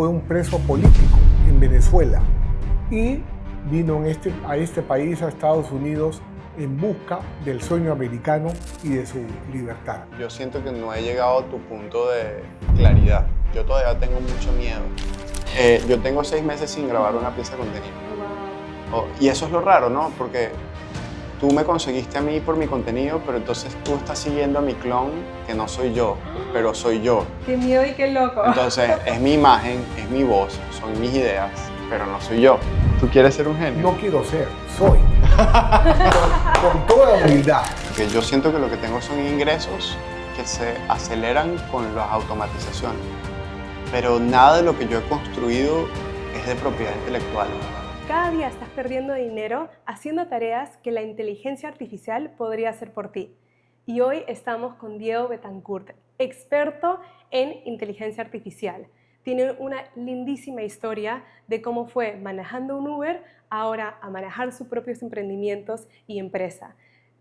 fue un preso político en Venezuela y vino a este país, a Estados Unidos, en busca del sueño americano y de su libertad. Yo siento que no he llegado a tu punto de claridad. Yo todavía tengo mucho miedo. Yo tengo 6 meses sin grabar una pieza de contenido. Y eso es lo raro, ¿no? Porque tú me conseguiste a mí por mi contenido, pero entonces tú estás siguiendo a mi clon, que no soy yo, pero soy yo. ¡Qué miedo y qué loco! Entonces, es mi imagen, es mi voz, son mis ideas, pero no soy yo. ¿Tú quieres ser un genio? No quiero ser, soy. con toda humildad. Porque yo siento que lo que tengo son ingresos que se aceleran con las automatizaciones. Pero nada de lo que yo he construido es de propiedad intelectual. Cada día estás perdiendo dinero haciendo tareas que la inteligencia artificial podría hacer por ti. Y hoy estamos con Diego Betancourt, experto en inteligencia artificial. Tiene una lindísima historia de cómo fue manejando un Uber, ahora a manejar sus propios emprendimientos y empresa.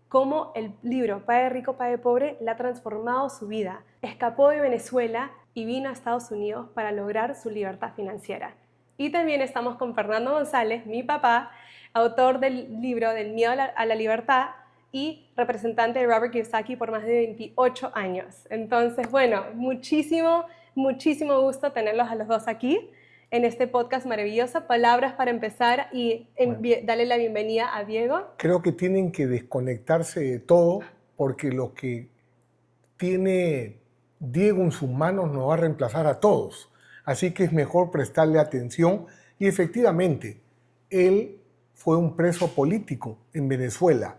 Cómo el libro Padre Rico, Padre Pobre le ha transformado su vida. Escapó de Venezuela y vino a Estados Unidos para lograr su libertad financiera. Y también estamos con Fernando González, mi papá, autor del libro Del miedo a la libertad y representante de Robert Kiyosaki por más de 28 años. Entonces, bueno, muchísimo gusto tenerlos a los dos aquí en este podcast maravilloso. Palabras para empezar y darle la bienvenida a Diego. Creo que tienen que desconectarse de todo porque lo que tiene Diego en sus manos nos va a reemplazar a todos. Así que es mejor prestarle atención y efectivamente, él fue un preso político en Venezuela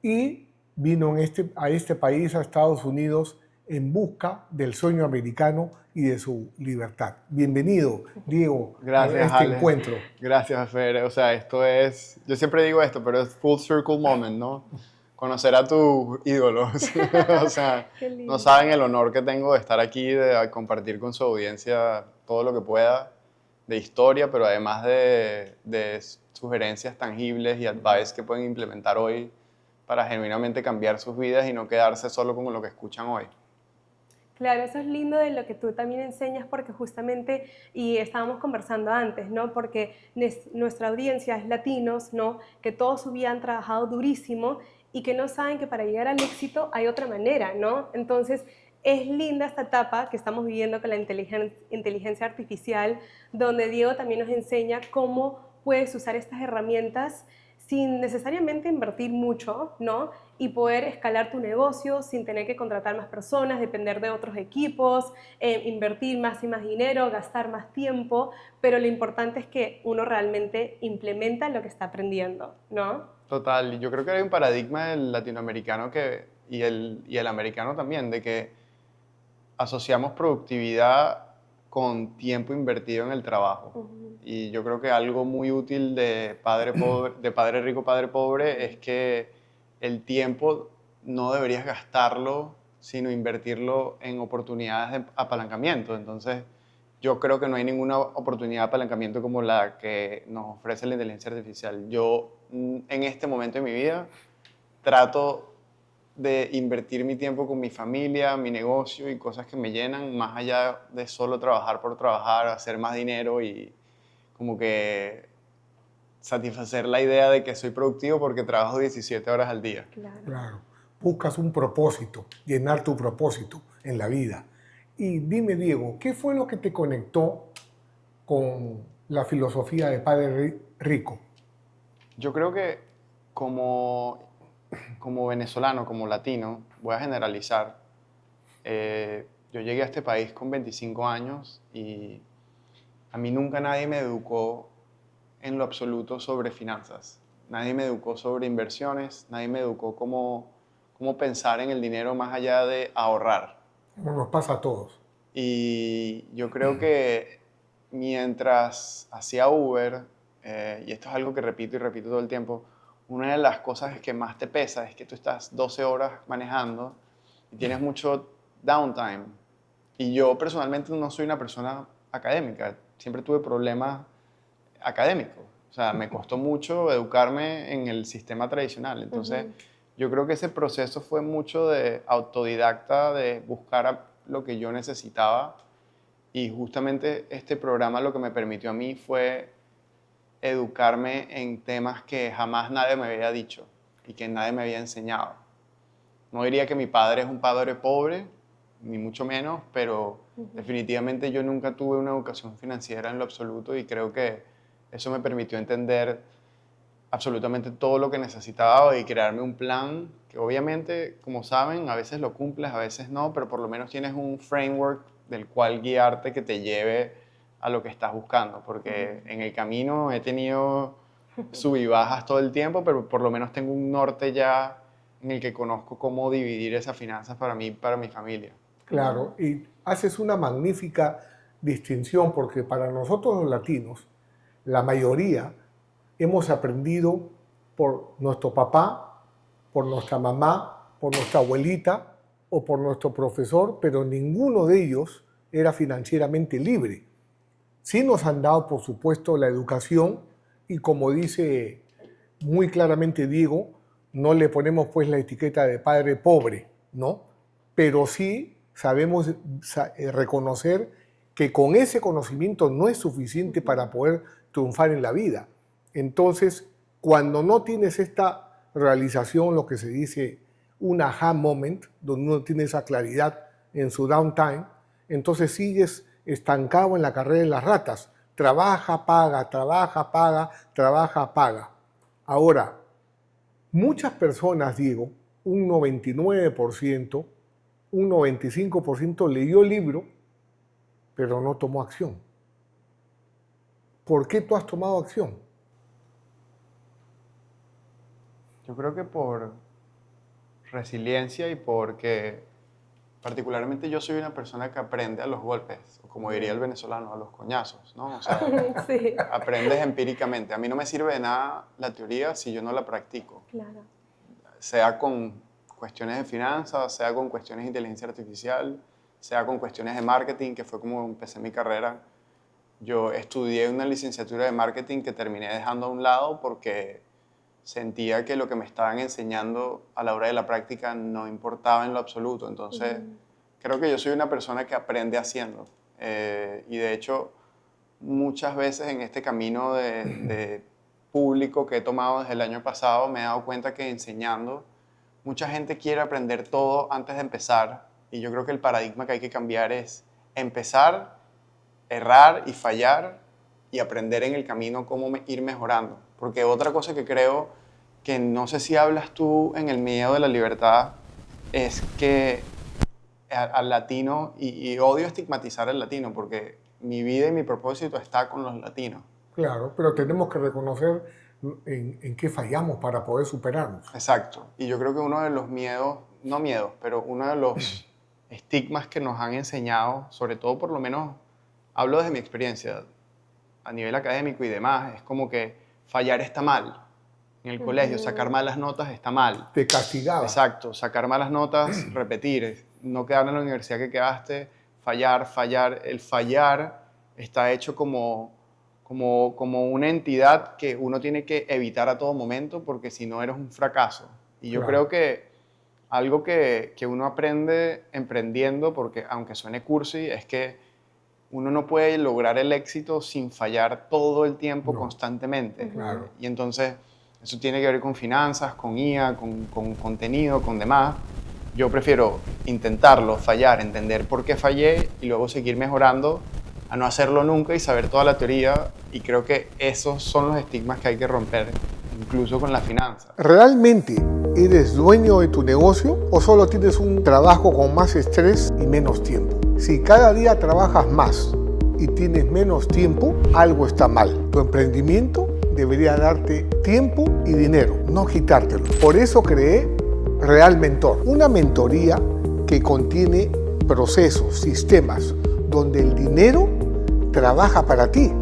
y vino a este país, a Estados Unidos, en busca del sueño americano y de su libertad. Bienvenido, Diego, Gracias, a este Ale. encuentro. Gracias, Fer. O sea, esto es... Yo siempre digo esto, pero es full circle moment, ¿no? Conocer a tus ídolos. O sea, no saben el honor que tengo de estar aquí, de compartir con su audiencia todo lo que pueda de historia, pero además de sugerencias tangibles y advice que pueden implementar hoy para genuinamente cambiar sus vidas y no quedarse solo con lo que escuchan hoy. Claro, eso es lindo de lo que tú también enseñas porque justamente, y estábamos conversando antes, ¿no? Porque nuestra audiencia es latinos, ¿no? Que toda su vida han trabajado durísimo y que no saben que para llegar al éxito hay otra manera, ¿no? Entonces, es linda esta etapa que estamos viviendo con la inteligencia artificial, donde Diego también nos enseña cómo puedes usar estas herramientas sin necesariamente invertir mucho, ¿no? Y poder escalar tu negocio sin tener que contratar más personas, depender de otros equipos, invertir más y más dinero, gastar más tiempo, pero lo importante es que uno realmente implementa lo que está aprendiendo, ¿no? Total, y yo creo que hay un paradigma del latinoamericano y el americano también, de que asociamos productividad con tiempo invertido en el trabajo. Y yo creo que algo muy útil de Padre Rico, Padre Pobre es que el tiempo no deberías gastarlo, sino invertirlo en oportunidades de apalancamiento. Entonces, yo creo que no hay ninguna oportunidad de apalancamiento como la que nos ofrece la inteligencia artificial. Yo, en este momento de mi vida, trato de invertir mi tiempo con mi familia, mi negocio y cosas que me llenan, más allá de solo trabajar por trabajar, hacer más dinero y como que satisfacer la idea de que soy productivo porque trabajo 17 horas al día. Claro. Buscas un propósito, llenar tu propósito en la vida. Y dime, Diego, ¿qué fue lo que te conectó con la filosofía de Padre Rico? Yo creo que como venezolano, como latino, voy a generalizar, yo llegué a este país con 25 años y a mí nunca nadie me educó en lo absoluto sobre finanzas. Nadie me educó sobre inversiones, nadie me educó cómo pensar en el dinero más allá de ahorrar. Como nos pasa a todos. Y yo creo que mientras hacía Uber, y esto es algo que repito y repito todo el tiempo, una de las cosas que más te pesa es que tú estás 12 horas manejando y tienes mucho downtime. Y yo personalmente no soy una persona académica, siempre tuve problemas académicos. O sea, me costó mucho educarme en el sistema tradicional. Entonces, yo creo que ese proceso fue mucho de autodidacta, de buscar lo que yo necesitaba Y justamente este programa lo que me permitió a mí fue educarme en temas que jamás nadie me había dicho y que nadie me había enseñado. No diría que mi padre es un padre pobre, ni mucho menos, pero definitivamente yo nunca tuve una educación financiera en lo absoluto y creo que eso me permitió entender absolutamente todo lo que necesitaba y crearme un plan que obviamente, como saben, a veces lo cumples, a veces no, pero por lo menos tienes un framework del cual guiarte que te lleve a lo que estás buscando, porque en el camino he tenido sub y bajas todo el tiempo, pero por lo menos tengo un norte ya en el que conozco cómo dividir esas finanzas para mí y para mi familia. Claro, y haces una magnífica distinción porque para nosotros los latinos, la mayoría hemos aprendido por nuestro papá, por nuestra mamá, por nuestra abuelita o por nuestro profesor, pero ninguno de ellos era financieramente libre. Sí nos han dado, por supuesto, la educación y como dice muy claramente Diego, no le ponemos pues la etiqueta de padre pobre, ¿no? Pero sí sabemos reconocer que con ese conocimiento no es suficiente para poder triunfar en la vida. Entonces, cuando no tienes esta realización, lo que se dice un aha moment, donde uno tiene esa claridad en su downtime, entonces sigues estancado en la carrera de las ratas. Trabaja, paga, trabaja, paga, trabaja, paga. Ahora, muchas personas, Diego, un 99%, un 95% leyó el libro, pero no tomó acción. ¿Por qué tú has tomado acción? Yo creo que por resiliencia y porque particularmente yo soy una persona que aprende a los golpes, o como diría el venezolano, a los coñazos, ¿no? O sea, Sí. aprendes empíricamente. A mí no me sirve de nada la teoría si yo no la practico. Claro. Sea con cuestiones de finanzas, sea con cuestiones de inteligencia artificial, sea con cuestiones de marketing, que fue como empecé mi carrera. Yo estudié una licenciatura de marketing que terminé dejando a un lado porque sentía que lo que me estaban enseñando a la hora de la práctica no importaba en lo absoluto. Entonces, creo que yo soy una persona que aprende haciendo. Y de hecho, muchas veces en este camino de público que he tomado desde el año pasado, me he dado cuenta que enseñando, mucha gente quiere aprender todo antes de empezar. Y yo creo que el paradigma que hay que cambiar es empezar, errar y fallar y aprender en el camino cómo ir mejorando. Porque otra cosa que creo que no sé si hablas tú en El Miedo de la Libertad es que al latino, y odio estigmatizar al latino porque mi vida y mi propósito está con los latinos. Claro, pero tenemos que reconocer en qué fallamos para poder superarnos. Exacto. Y yo creo que uno de los miedos, no miedos, pero uno de los estigmas que nos han enseñado, sobre todo por lo menos, hablo desde mi experiencia, a nivel académico y demás, es como que fallar está mal. En el colegio, sacar malas notas está mal. Te castigaba. Exacto, sacar malas notas, repetir, no quedar en la universidad que quedaste, fallar. El fallar está hecho como una entidad que uno tiene que evitar a todo momento porque si no eres un fracaso. Y yo creo que algo que uno aprende emprendiendo, porque aunque suene cursi, es que uno no puede lograr el éxito sin fallar todo el tiempo constantemente. Claro. Y entonces eso tiene que ver con finanzas, con IA, con contenido, con demás. Yo prefiero intentarlo, fallar, entender por qué fallé y luego seguir mejorando a no hacerlo nunca y saber toda la teoría. Y creo que esos son los estigmas que hay que romper, incluso con las finanzas. ¿Realmente eres dueño de tu negocio o solo tienes un trabajo con más estrés y menos tiempo? Si cada día trabajas más y tienes menos tiempo, algo está mal. Tu emprendimiento debería darte tiempo y dinero, no quitártelo. Por eso creé Real Mentor, una mentoría que contiene procesos, sistemas, donde el dinero trabaja para ti,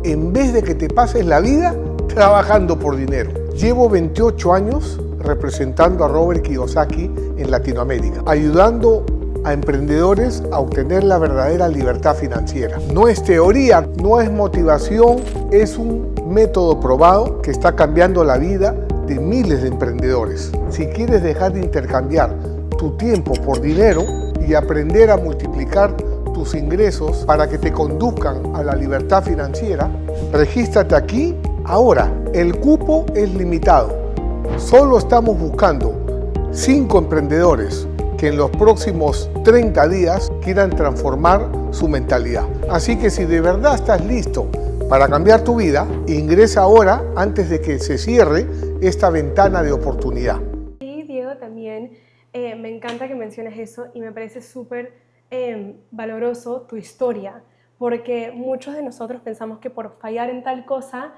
en vez de que te pases la vida trabajando por dinero. Llevo 28 años representando a Robert Kiyosaki en Latinoamérica, ayudando a emprendedores a obtener la verdadera libertad financiera. No es teoría, no es motivación, es un método probado que está cambiando la vida de miles de emprendedores. Si quieres dejar de intercambiar tu tiempo por dinero y aprender a multiplicar tus ingresos para que te conduzcan a la libertad financiera, regístrate aquí ahora. El cupo es limitado. Solo estamos buscando 5 emprendedores que en los próximos 30 días quieran transformar su mentalidad. Así que si de verdad estás listo para cambiar tu vida, ingresa ahora antes de que se cierre esta ventana de oportunidad. Y Diego, también me encanta que menciones eso y me parece súper valoroso tu historia, porque muchos de nosotros pensamos que por fallar en tal cosa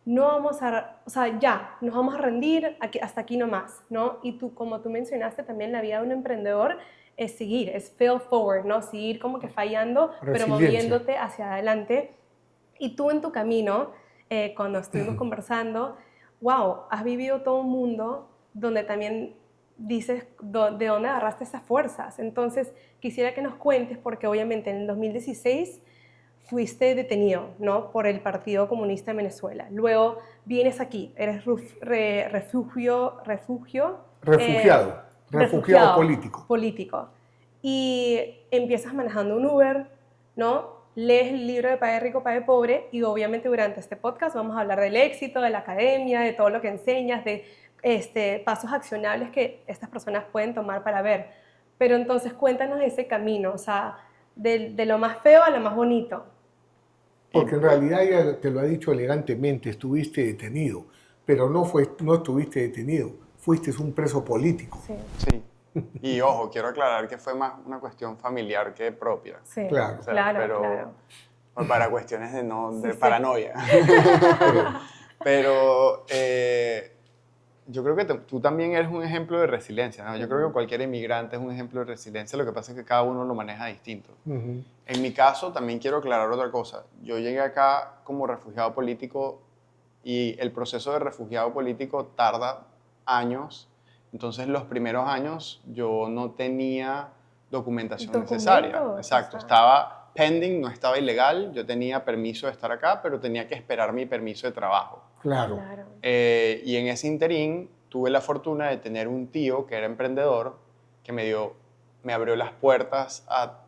no vamos a, o sea, ya, nos vamos a rendir hasta aquí nomás, ¿no? Y tú, como tú mencionaste, también la vida de un emprendedor es seguir, es fail forward, ¿no? Seguir como que fallando, pero moviéndote hacia adelante. Y tú en tu camino, cuando estuvimos conversando, wow, has vivido todo un mundo donde también dices de dónde agarraste esas fuerzas. Entonces, quisiera que nos cuentes, porque obviamente en el 2016 fuiste detenido, ¿no? Por el Partido Comunista de Venezuela. Luego vienes aquí, eres refugiado político. Y empiezas manejando un Uber, ¿no? Lees el libro de Padre Rico, Padre Pobre, y obviamente durante este podcast vamos a hablar del éxito, de la academia, de todo lo que enseñas, de pasos accionables que estas personas pueden tomar para ver. Pero entonces cuéntanos ese camino, o sea, de lo más feo a lo más bonito. Porque en realidad ella te lo ha dicho elegantemente, estuviste detenido, pero no estuviste detenido, fuiste un preso político. Sí. Y ojo, quiero aclarar que fue más una cuestión familiar que propia. Sí, claro. O sea, claro. Para cuestiones de paranoia. Pero yo creo que tú también eres un ejemplo de resiliencia, ¿no? Yo creo que cualquier inmigrante es un ejemplo de resiliencia, lo que pasa es que cada uno lo maneja distinto. En mi caso, también quiero aclarar otra cosa. Yo llegué acá como refugiado político y el proceso de refugiado político tarda años. Entonces, los primeros años yo no tenía documentación necesaria. Exacto, estaba pending, no estaba ilegal. Yo tenía permiso de estar acá, pero tenía que esperar mi permiso de trabajo. Claro. Y en ese interín tuve la fortuna de tener un tío que era emprendedor que me abrió las puertas a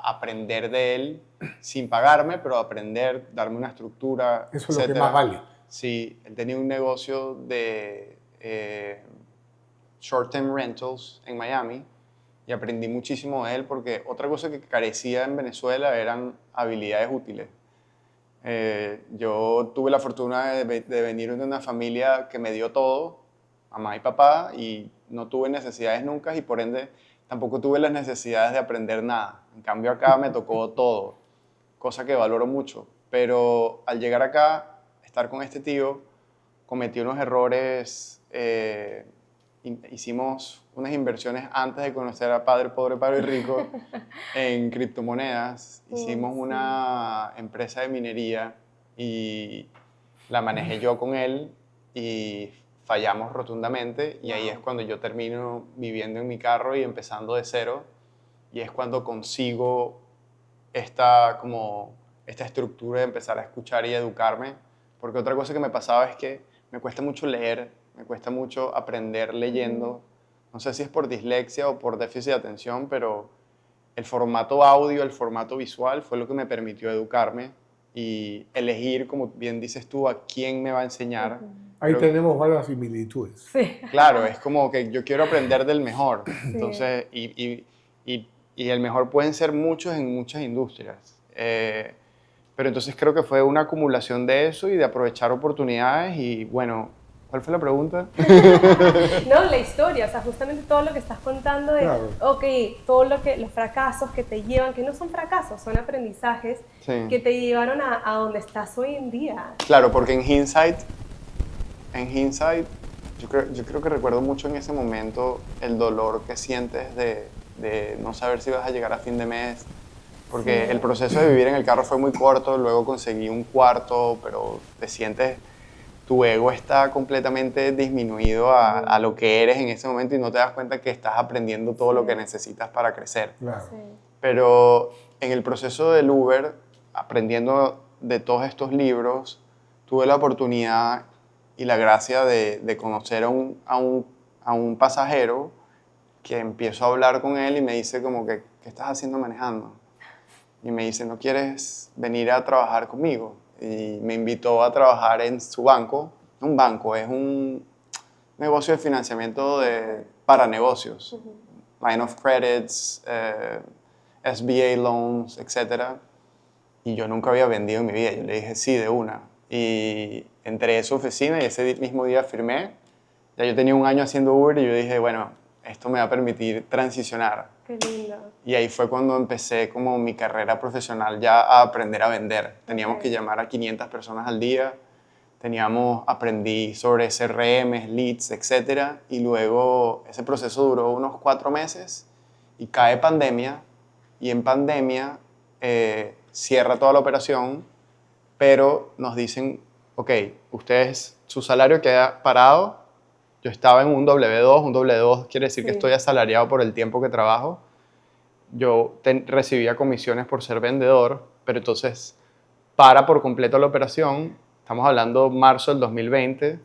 aprender de él sin pagarme, pero aprender, darme una estructura, eso es lo que más vale. Sí, él tenía un negocio de short-term rentals en Miami y aprendí muchísimo de él porque otra cosa que carecía en Venezuela eran habilidades útiles. Yo tuve la fortuna de venir de una familia que me dio todo, mamá y papá, y no tuve necesidades nunca y por ende tampoco tuve las necesidades de aprender nada. En cambio acá me tocó todo, cosa que valoro mucho. Pero al llegar acá, estar con este tío, cometí unos errores. Hicimos unas inversiones antes de conocer a Padre Pobre, Padre Rico en criptomonedas. Hicimos una empresa de minería y la manejé yo con él y fallamos rotundamente y ahí es cuando yo termino viviendo en mi carro y empezando de cero y es cuando consigo esta estructura de empezar a escuchar y educarme, porque otra cosa que me pasaba es que me cuesta mucho leer, me cuesta mucho aprender leyendo, no sé si es por dislexia o por déficit de atención, pero el formato audio, el formato visual fue lo que me permitió educarme y elegir, como bien dices tú, a quién me va a enseñar. Ahí tenemos varias similitudes. Sí. Claro, es como que yo quiero aprender del mejor. Entonces, y el mejor pueden ser muchos en muchas industrias. Pero entonces creo que fue una acumulación de eso y de aprovechar oportunidades y bueno, ¿cuál fue la pregunta? No, la historia, o sea, justamente todo lo que estás contando de, claro. Ok, todo los fracasos que te llevan, que no son fracasos, son aprendizajes que te llevaron a donde estás hoy en día. Claro, porque en hindsight, yo creo que recuerdo mucho en ese momento el dolor que sientes de no saber si vas a llegar a fin de mes, porque el proceso de vivir en el carro fue muy corto, luego conseguí un cuarto, pero te sientes, tu ego está completamente disminuido a lo que eres en ese momento y no te das cuenta que estás aprendiendo todo lo que necesitas para crecer. Claro. Pero en el proceso del Uber, aprendiendo de todos estos libros, tuve la oportunidad y la gracia de conocer a un pasajero que empiezo a hablar con él y me dice como que, ¿qué estás haciendo manejando? y me dice, ¿no quieres venir a trabajar conmigo? Y me invitó a trabajar en su banco. Un banco es un negocio de financiamiento para negocios. Line of credits, SBA loans, etc. Y yo nunca había vendido en mi vida. Yo le dije sí de una. Y entré a su oficina y ese mismo día firmé. Ya yo tenía un año haciendo Uber y yo dije, bueno, esto me va a permitir transicionar. Qué lindo. Y ahí fue cuando empecé como mi carrera profesional ya a aprender a vender. Teníamos que llamar a 500 personas al día. Aprendí sobre CRM, leads, etc. Y luego ese proceso duró unos 4 meses y cae pandemia. Y en pandemia cierra toda la operación, pero nos dicen, ok, su salario queda parado. Yo estaba en un W2, un W2 quiere decir que estoy asalariado por el tiempo que trabajo. Yo recibía comisiones por ser vendedor, pero entonces para por completo la operación. Estamos hablando marzo del 2020,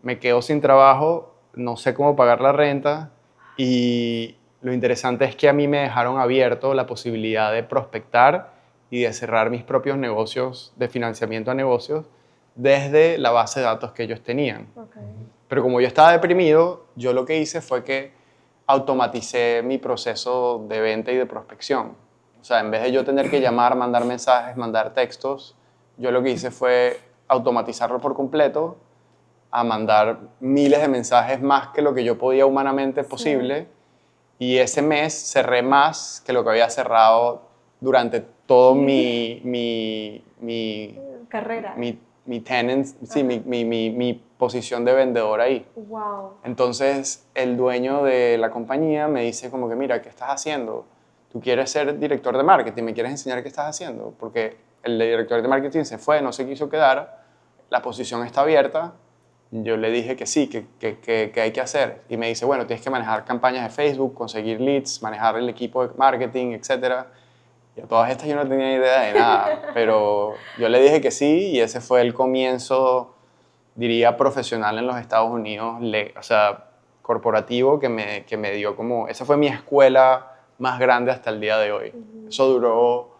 me quedo sin trabajo, no sé cómo pagar la renta y lo interesante es que a mí me dejaron abierto la posibilidad de prospectar y de cerrar mis propios negocios de financiamiento a negocios desde la base de datos que ellos tenían. Pero como yo estaba deprimido, yo lo que hice fue que automaticé mi proceso de venta y de prospección. O sea, en vez de yo tener que llamar, mandar mensajes, mandar textos, yo lo que hice fue automatizarlo por completo, a mandar miles de mensajes más que lo que yo podía humanamente posible. Y ese mes cerré más que lo que había cerrado durante todo mi carrera. Mi posición de vendedor ahí. Wow. Entonces, el dueño de la compañía me dice como que, mira, ¿qué estás haciendo? Tú quieres ser director de marketing, ¿me quieres enseñar qué estás haciendo? Porque el director de marketing se fue, no se quiso quedar, la posición está abierta. Yo le dije que sí, que hay que hacer. Y me dice, bueno, tienes que manejar campañas de Facebook, conseguir leads, manejar el equipo de marketing, etc. Y a todas estas yo no tenía idea de nada, pero yo le dije que sí y ese fue el comienzo, diría, profesional en los Estados Unidos, o sea, corporativo, que me dio como... Esa fue mi escuela más grande hasta el día de hoy. Eso duró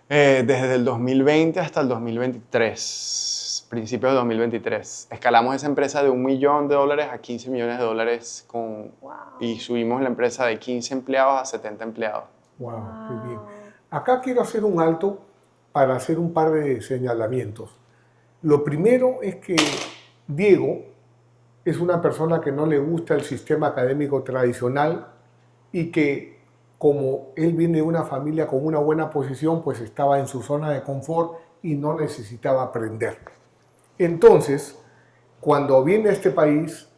desde el 2020 hasta el 2023, principios de 2023. Escalamos esa empresa de $1 millón a $15 millones y subimos la empresa de 15 empleados a 70 empleados. Wow, muy bien. Acá quiero hacer un alto para hacer un par de señalamientos. Lo primero es que Diego es una persona que no le gusta el sistema académico tradicional y que, como él viene de una familia con una buena posición, pues estaba en su zona de confort y no necesitaba aprender. Entonces, cuando viene a este país,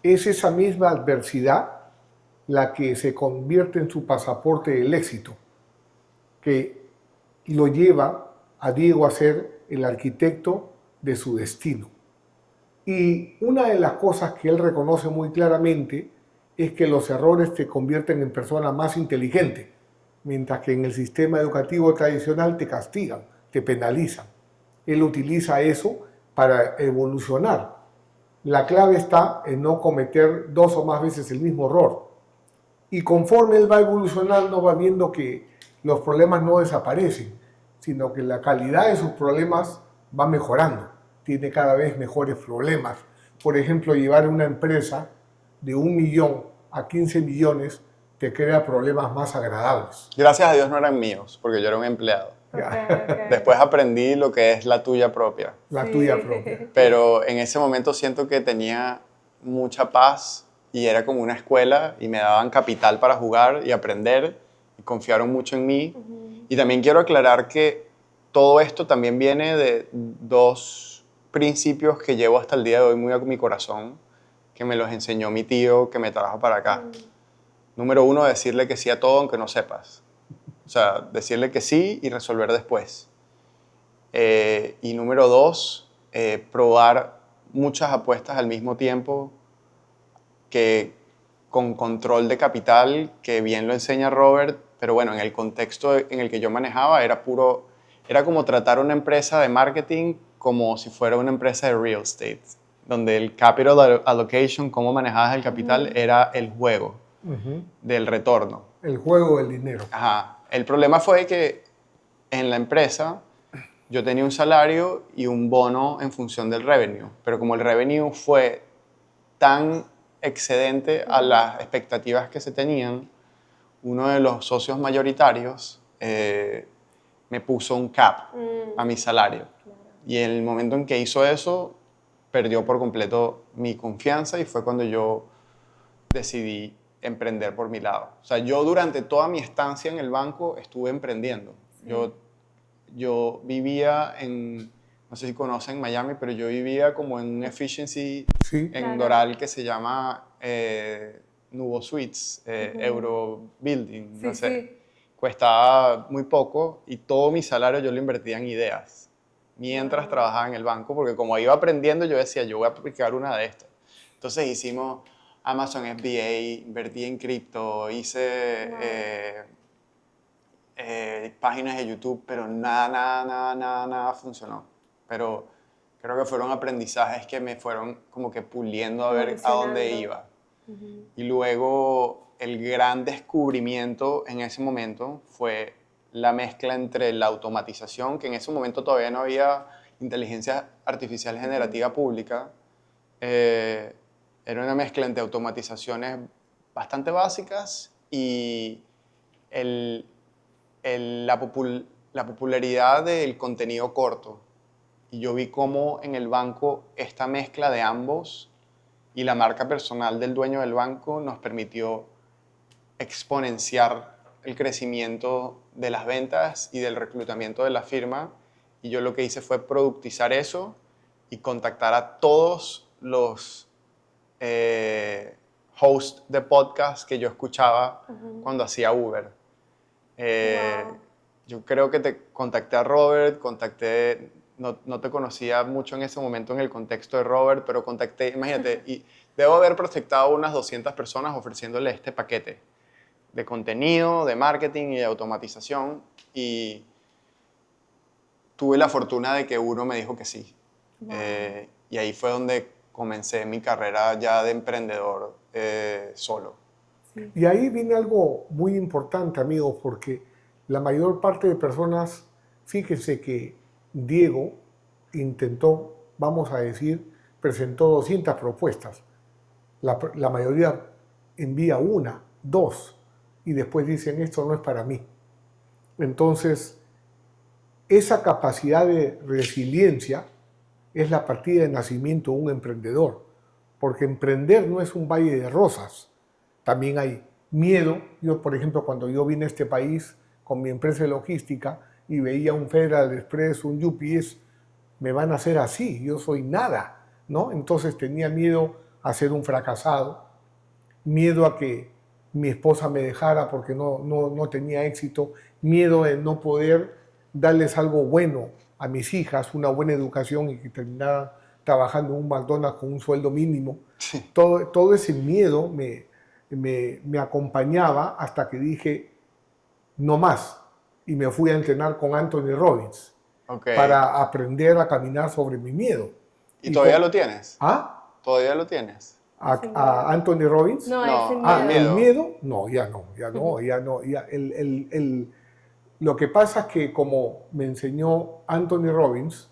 es esa misma adversidad la que se convierte en su pasaporte del éxito, que lo lleva a Diego a ser el arquitecto de su destino. Y una de las cosas que él reconoce muy claramente es que los errores te convierten en persona más inteligente, mientras que en el sistema educativo tradicional te castigan, te penalizan. Él utiliza eso para evolucionar. La clave está en no cometer 2 o más veces el mismo error. Y conforme él va evolucionando, va viendo que los problemas no desaparecen, sino que la calidad de sus problemas va mejorando. Tiene cada vez mejores problemas. Por ejemplo, llevar una empresa de 1 millón a 15 millones te crea problemas más agradables. Gracias a Dios no eran míos, porque yo era un empleado. Okay. Después aprendí lo que es la tuya propia. La tuya propia. Pero en ese momento siento que tenía mucha paz y era como una escuela y me daban capital para jugar y aprender y confiaron mucho en mí. Y también quiero aclarar que todo esto también viene de 2 principios que llevo hasta el día de hoy muy a mi corazón, que me los enseñó mi tío que me trajo para acá. Número 1, decirle que sí a todo aunque no sepas. O sea, decirle que sí y resolver después. Y número 2, probar muchas apuestas al mismo tiempo, que con control de capital, que bien lo enseña Robert, pero bueno, en el contexto en el que yo manejaba era como tratar una empresa de marketing como si fuera una empresa de real estate, donde el capital allocation, cómo manejabas el capital, era el juego del retorno. El juego del dinero. Ajá. El problema fue que en la empresa yo tenía un salario y un bono en función del revenue, pero como el revenue fue tan excedente a las expectativas que se tenían, uno de los socios mayoritarios me puso un cap a mi salario. Y en el momento en que hizo eso, perdió por completo mi confianza y fue cuando yo decidí emprender por mi lado. O sea, yo durante toda mi estancia en el banco estuve emprendiendo. Sí. Yo vivía en, no sé si conocen Miami, pero yo vivía como en un efficiency Sí. en Claro. Doral que se llama Nubo Suites, Euro Building, no Sí, sé. sí. Costaba muy poco y todo mi salario yo lo invertía en ideas mientras Wow. trabajaba en el banco, porque como iba aprendiendo yo decía, yo voy a aplicar una de estas. Entonces hicimos Amazon FBA, invertí en cripto, hice páginas de YouTube, pero nada funcionó. Pero creo que fueron aprendizajes que me fueron como que puliendo a ver a dónde Evolucionando. iba. Y luego el gran descubrimiento en ese momento fue la mezcla entre la automatización, que en ese momento todavía no había inteligencia artificial generativa pública. Era una mezcla entre automatizaciones bastante básicas y la popularidad del contenido corto. Y yo vi cómo en el banco esta mezcla de ambos y la marca personal del dueño del banco nos permitió exponenciar el crecimiento de las ventas y del reclutamiento de la firma. Y yo lo que hice fue productizar eso y contactar a todos los hosts de podcast que yo escuchaba cuando hacía Uber. Wow. Yo creo que te contacté a Robert, no te conocía mucho en ese momento en el contexto de Robert, pero contacté, imagínate, y debo haber prospectado unas 200 personas ofreciéndole este paquete de contenido, de marketing y de automatización, y tuve la fortuna de que uno me dijo que sí. Wow. Y ahí fue donde comencé mi carrera ya de emprendedor solo. Sí. Y ahí viene algo muy importante, amigos, porque la mayor parte de personas, fíjense que Diego intentó, vamos a decir, presentó 200 propuestas. La mayoría envía una, dos, y después dicen, esto no es para mí. Entonces, esa capacidad de resiliencia es la partida de nacimiento de un emprendedor, porque emprender no es un valle de rosas. También hay miedo. Yo, por ejemplo, cuando yo vine a este país con mi empresa de logística y veía un Federal Express, un UPS, me van a hacer así, yo soy nada, ¿no? Entonces tenía miedo a ser un fracasado, miedo a que mi esposa me dejara porque no tenía éxito, miedo de no poder darles algo bueno a mis hijas, una buena educación y que terminara trabajando en un McDonald's con un sueldo mínimo. Sí. Todo ese miedo me acompañaba hasta que dije, no más, y me fui a entrenar con Anthony Robbins Okay. para aprender a caminar sobre mi miedo. ¿Y todavía con- lo tienes? ¿Ah? ¿Todavía lo tienes? ¿A Anthony Robbins? No, No, ese ah, miedo. ¿El miedo. miedo? No, ya no. Lo que pasa es que, como me enseñó Anthony Robbins,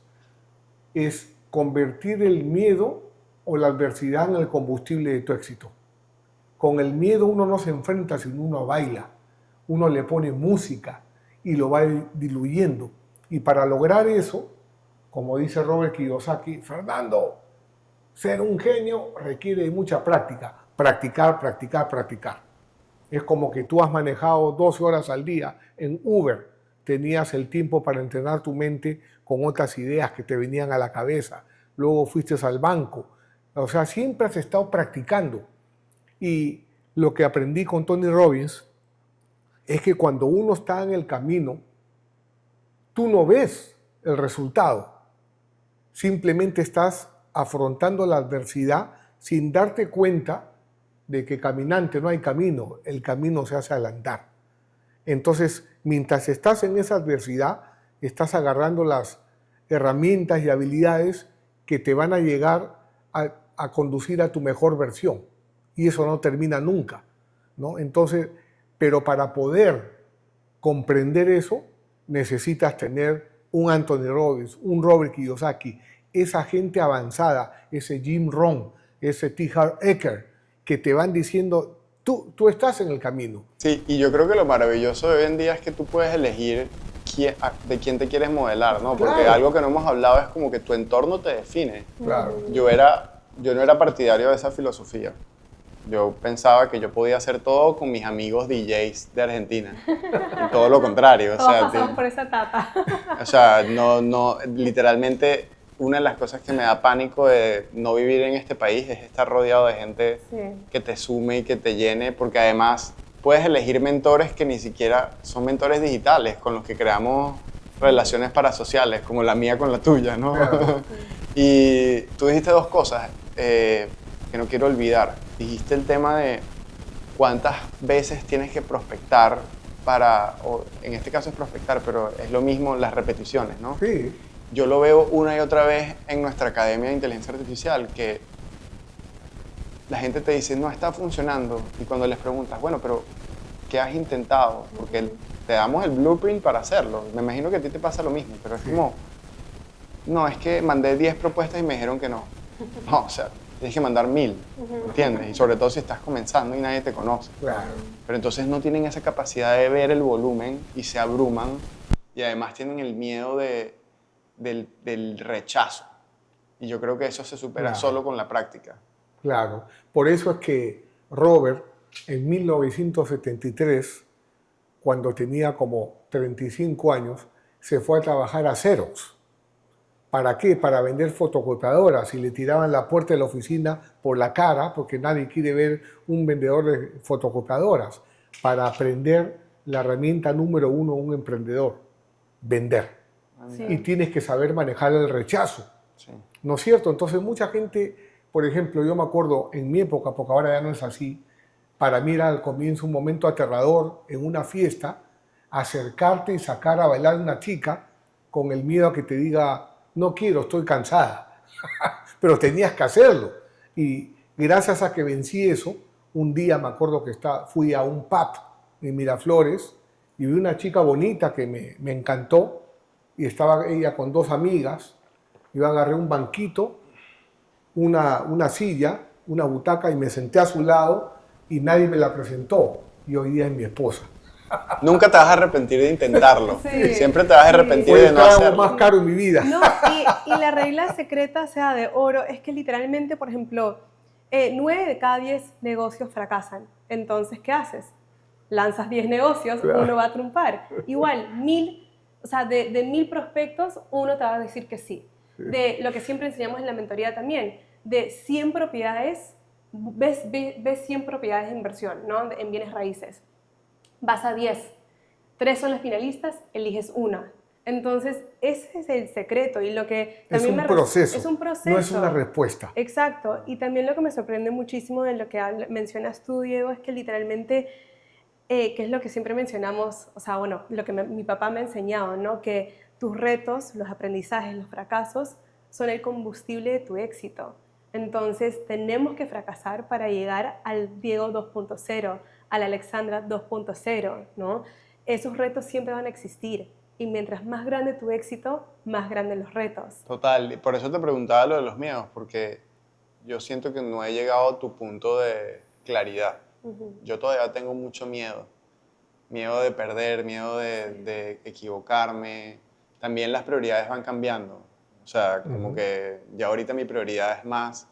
es convertir el miedo o la adversidad en el combustible de tu éxito. Con el miedo uno no se enfrenta, sino uno baila. Uno le pone música y lo va diluyendo. Y para lograr eso, como dice Robert Kiyosaki, Fernando, ser un genio requiere de mucha práctica. Practicar. Es como que tú has manejado 12 horas al día en Uber. Tenías el tiempo para entrenar tu mente con otras ideas que te venían a la cabeza. Luego fuiste al banco. O sea, siempre has estado practicando. Y lo que aprendí con Tony Robbins es que cuando uno está en el camino, tú no ves el resultado. Simplemente estás afrontando la adversidad sin darte cuenta de que caminante no hay camino, el camino se hace al andar. Entonces, mientras estás en esa adversidad, estás agarrando las herramientas y habilidades que te van a llegar a conducir a tu mejor versión. Y eso no termina nunca, ¿no? Entonces, pero para poder comprender eso, necesitas tener un Anthony Robbins, un Robert Kiyosaki, esa gente avanzada, ese Jim Rohn, ese T. Harv Eker, que te van diciendo, tú estás en el camino. Sí, y yo creo que lo maravilloso de hoy en día es que tú puedes elegir de quién te quieres modelar, ¿no? Porque Claro. algo que no hemos hablado es como que tu entorno te define. Claro. Yo no era partidario de esa filosofía. Yo pensaba que yo podía hacer todo con mis amigos DJs de Argentina. Y todo lo contrario. O Todos sea, pasamos por esa etapa. literalmente una de las cosas que me da pánico de no vivir en este país es estar rodeado de gente Sí. que te sume y que te llene, porque además puedes elegir mentores que ni siquiera son mentores digitales, con los que creamos relaciones parasociales, como la mía con la tuya, ¿no? Claro. Y tú dijiste dos cosas que no quiero olvidar. Dijiste el tema de cuántas veces tienes que prospectar o en este caso es prospectar, pero es lo mismo las repeticiones, ¿no? Sí, Yo lo veo una y otra vez en nuestra Academia de Inteligencia Artificial, que la gente te dice, no está funcionando, y cuando les preguntas, bueno, pero ¿qué has intentado? Porque te damos el blueprint para hacerlo. Me imagino que a ti te pasa lo mismo, pero es como, no, es que mandé 10 propuestas y me dijeron que no. No, o sea, tienes que mandar 1000, ¿entiendes? Y sobre todo si estás comenzando y nadie te conoce. claro. Pero entonces no tienen esa capacidad de ver el volumen y se abruman, y además tienen el miedo del rechazo. Y yo creo que eso se supera Claro. solo con la práctica. Claro, por eso es que Robert en 1973, cuando tenía como 35 años, se fue a trabajar a Xerox. ¿Para qué? Para vender fotocopiadoras y le tiraban la puerta de la oficina por la cara porque nadie quiere ver un vendedor de fotocopiadoras. Para aprender la herramienta número uno de un emprendedor, vender. Sí. Y tienes que saber manejar el rechazo. Sí. ¿No es cierto? Entonces mucha gente, por ejemplo, yo me acuerdo en mi época, porque ahora ya no es así, para mí era al comienzo un momento aterrador en una fiesta, acercarte y sacar a bailar a una chica con el miedo a que te diga, no quiero, estoy cansada. Pero tenías que hacerlo. Y gracias a que vencí eso, un día me acuerdo que fui a un pub en Miraflores y vi una chica bonita que me encantó y estaba ella con dos amigas. Yo agarré un banquito, una silla, una butaca y me senté a su lado y nadie me la presentó. Y hoy día es mi esposa. Nunca te vas a arrepentir de intentarlo. Sí. Siempre te vas a Sí. arrepentir Fue de el no trago hacerlo. más caro en mi vida. No, y la regla secreta, o sea, de oro, es que literalmente, por ejemplo, 9 de cada 10 negocios fracasan. Entonces, ¿qué haces? Lanzas 10 negocios, Claro. uno va a triunfar. Igual, 1000, o sea, de 1000 prospectos, uno te va a decir que sí. De lo que siempre enseñamos en la mentoría también, de 100 propiedades, ves 100 propiedades de inversión, ¿no? En bienes raíces. Vas a 10. 3 son las finalistas, eliges una. Entonces, ese es el secreto y lo que Es también un proceso, es un proceso. no es una respuesta. Exacto. Y también lo que me sorprende muchísimo de lo que mencionas tú, Diego, es que literalmente, que es lo que siempre mencionamos, o sea, bueno, lo que mi papá me ha enseñado, ¿no? Que tus retos, los aprendizajes, los fracasos, son el combustible de tu éxito. Entonces, tenemos que fracasar para llegar al Diego 2.0, a la Alexandra 2.0, ¿no? Esos retos siempre van a existir. Y mientras más grande tu éxito, más grandes los retos. Total, y por eso te preguntaba lo de los miedos, porque yo siento que no he llegado a tu punto de claridad. Yo todavía tengo mucho miedo. Miedo de perder, miedo de equivocarme. También las prioridades van cambiando. O sea, como que ya ahorita mi prioridad es más,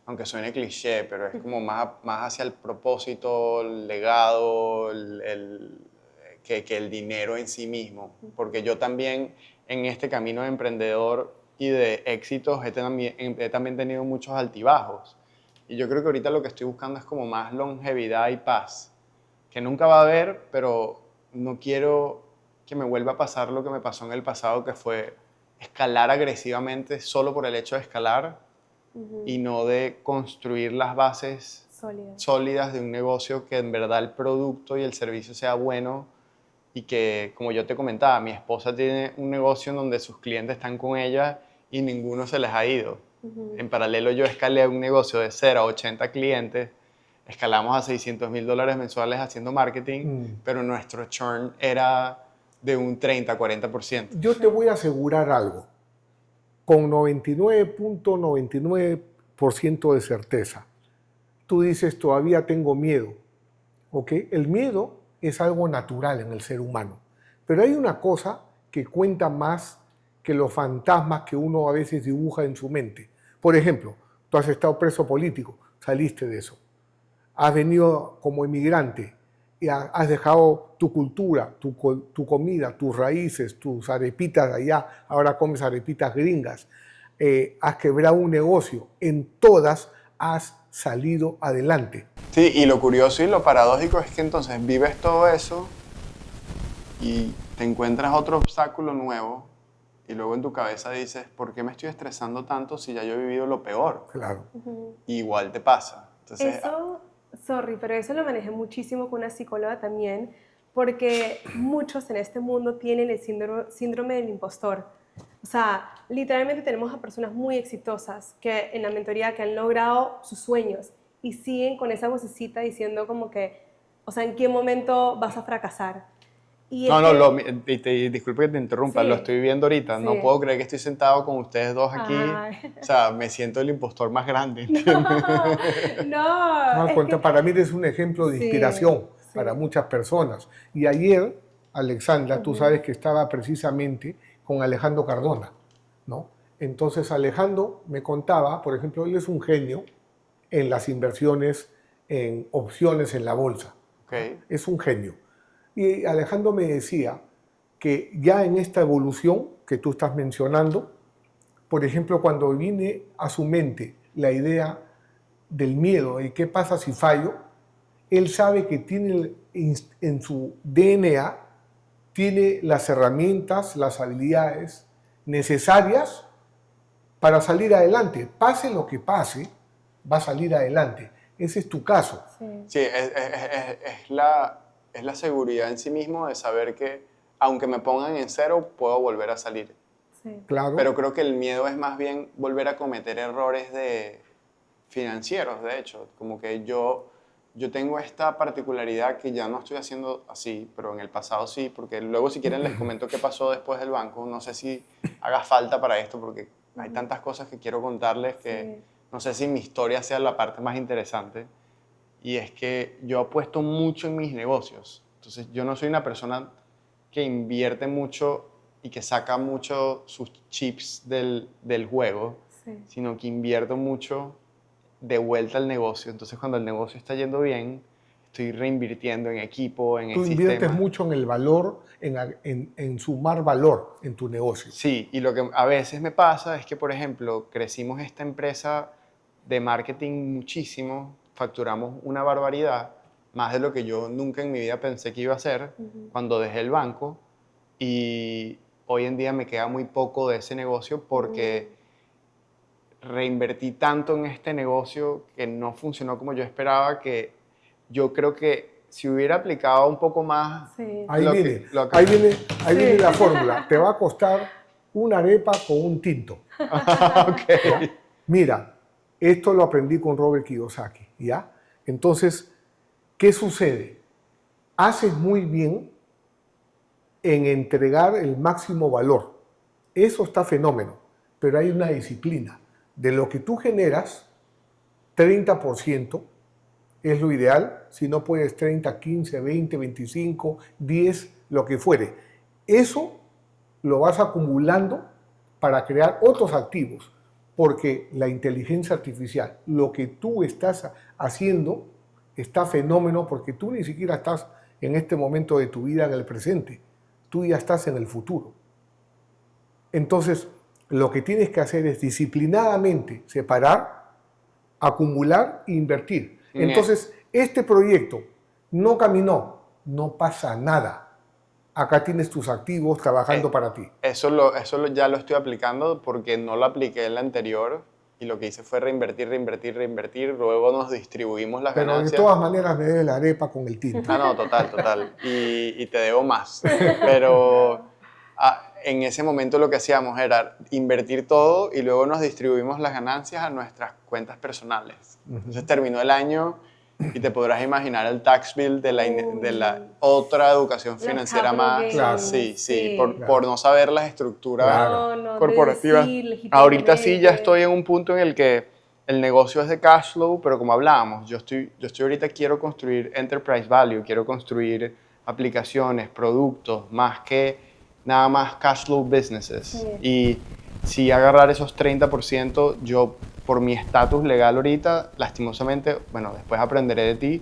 aunque suene cliché, pero es como más hacia el propósito, el legado, que el dinero en sí mismo. Porque yo también en este camino de emprendedor y de éxitos he también tenido muchos altibajos. Y yo creo que ahorita lo que estoy buscando es como más longevidad y paz, que nunca va a haber, pero no quiero que me vuelva a pasar lo que me pasó en el pasado, que fue escalar agresivamente solo por el hecho de escalar y no de construir las bases sólidas de un negocio, que en verdad el producto y el servicio sea bueno. Y que, como yo te comentaba, mi esposa tiene un negocio en donde sus clientes están con ella y ninguno se les ha ido. En paralelo, yo escalé un negocio de 0 a 80 clientes, escalamos a $600,000 mensuales haciendo marketing, pero nuestro churn era de un 30-40%. Yo te voy a asegurar algo, con 99.99% de certeza. Tú dices, todavía tengo miedo, ¿ok? El miedo es algo natural en el ser humano, pero hay una cosa que cuenta más que los fantasmas que uno a veces dibuja en su mente. Por ejemplo, tú has estado preso político, saliste de eso. Has venido como inmigrante y has dejado tu cultura, tu comida, tus raíces, tus arepitas de allá, ahora comes arepitas gringas. Has quebrado un negocio, en todas has salido adelante. Sí, y lo curioso y lo paradójico es que entonces vives todo eso y te encuentras otro obstáculo nuevo y luego en tu cabeza dices, ¿por qué me estoy estresando tanto si ya yo he vivido lo peor? Claro. Y igual te pasa. Entonces, Pero eso lo manejé muchísimo con una psicóloga también, porque muchos en este mundo tienen el síndrome del impostor. O sea, literalmente tenemos a personas muy exitosas que en la mentoría que han logrado sus sueños y siguen con esa vocecita diciendo como que, o sea, ¿en qué momento vas a fracasar? Y disculpe que te interrumpa, Sí. lo estoy viendo ahorita. Sí. No puedo creer que estoy sentado con ustedes dos aquí. Ay. O sea, me siento el impostor más grande. No, es que- Para mí eres un ejemplo de Sí, inspiración sí. para muchas personas. Y ayer, Alexandra, tú sabes que estaba precisamente con Alejandro Cardona, ¿no? Entonces Alejandro me contaba, por ejemplo, él es un genio en las inversiones en opciones en la bolsa. Okay. Es un genio. Y Alejandro me decía que ya en esta evolución que tú estás mencionando, por ejemplo, cuando viene a su mente la idea del miedo y qué pasa si fallo, él sabe que tiene en su DNA, tiene las herramientas, las habilidades necesarias para salir adelante. Pase lo que pase, va a salir adelante. Ese es tu caso. Sí, es la seguridad en sí mismo de saber que aunque me pongan en cero, puedo volver a salir. Sí. Claro. Pero creo que el miedo es más bien volver a cometer errores financieros, de hecho. Como que yo tengo esta particularidad que ya no estoy haciendo así, pero en el pasado sí, porque luego si quieren les comento qué pasó después del banco. No sé si haga falta para esto, porque hay tantas cosas que quiero contarles que no sé si mi historia sea la parte más interesante. Y es que yo apuesto mucho en mis negocios. Entonces yo no soy una persona que invierte mucho y que saca mucho sus chips del juego, sino que invierto mucho de vuelta al negocio. Entonces cuando el negocio está yendo bien, estoy reinvirtiendo en equipo, en el sistema. Tú inviertes mucho en el valor, en sumar valor en tu negocio. Sí, y lo que a veces me pasa es que, por ejemplo, crecimos esta empresa de marketing muchísimo, facturamos una barbaridad, más de lo que yo nunca en mi vida pensé que iba a hacer cuando dejé el banco, y hoy en día me queda muy poco de ese negocio porque reinvertí tanto en este negocio que no funcionó como yo esperaba, que yo creo que si hubiera aplicado un poco más... Sí. Ahí viene la fórmula. Te va a costar una arepa con un tinto. Okay. Mira, esto lo aprendí con Robert Kiyosaki, ¿ya? Entonces, ¿qué sucede? Haces muy bien en entregar el máximo valor. Eso está fenómeno, pero hay una disciplina. De lo que tú generas, 30% es lo ideal. Si no puedes 30, 15, 20, 25, 10, lo que fuere. Eso lo vas acumulando para crear otros activos, porque la inteligencia artificial, lo que tú estás haciendo, está fenómeno porque tú ni siquiera estás en este momento de tu vida en el presente, tú ya estás en el futuro. Entonces, lo que tienes que hacer es disciplinadamente separar, acumular e invertir. Entonces, este proyecto no caminó, no pasa nada. Acá tienes tus activos trabajando para ti. Eso ya lo estoy aplicando porque no lo apliqué en la anterior y lo que hice fue reinvertir. Luego nos distribuimos las ganancias. Pero de todas maneras me debes la arepa con el tinto. Ah, no, total. Y te debo más. Pero en ese momento lo que hacíamos era invertir todo y luego nos distribuimos las ganancias a nuestras cuentas personales. Entonces terminó el año y te podrás imaginar el tax bill de la otra educación Los financiera capital más. gains, Claro. Sí, sí. por no saber las estructuras Claro. No, corporativas. deducir Ahorita sí ya legítimamente. estoy en un punto en el que el negocio es de cash flow, pero como hablábamos, yo estoy ahorita, quiero construir enterprise value, quiero construir aplicaciones, productos, más que nada más cash flow businesses. Sí. Y si agarrar esos 30%, yo por mi estatus legal ahorita, lastimosamente, bueno, después aprenderé de ti,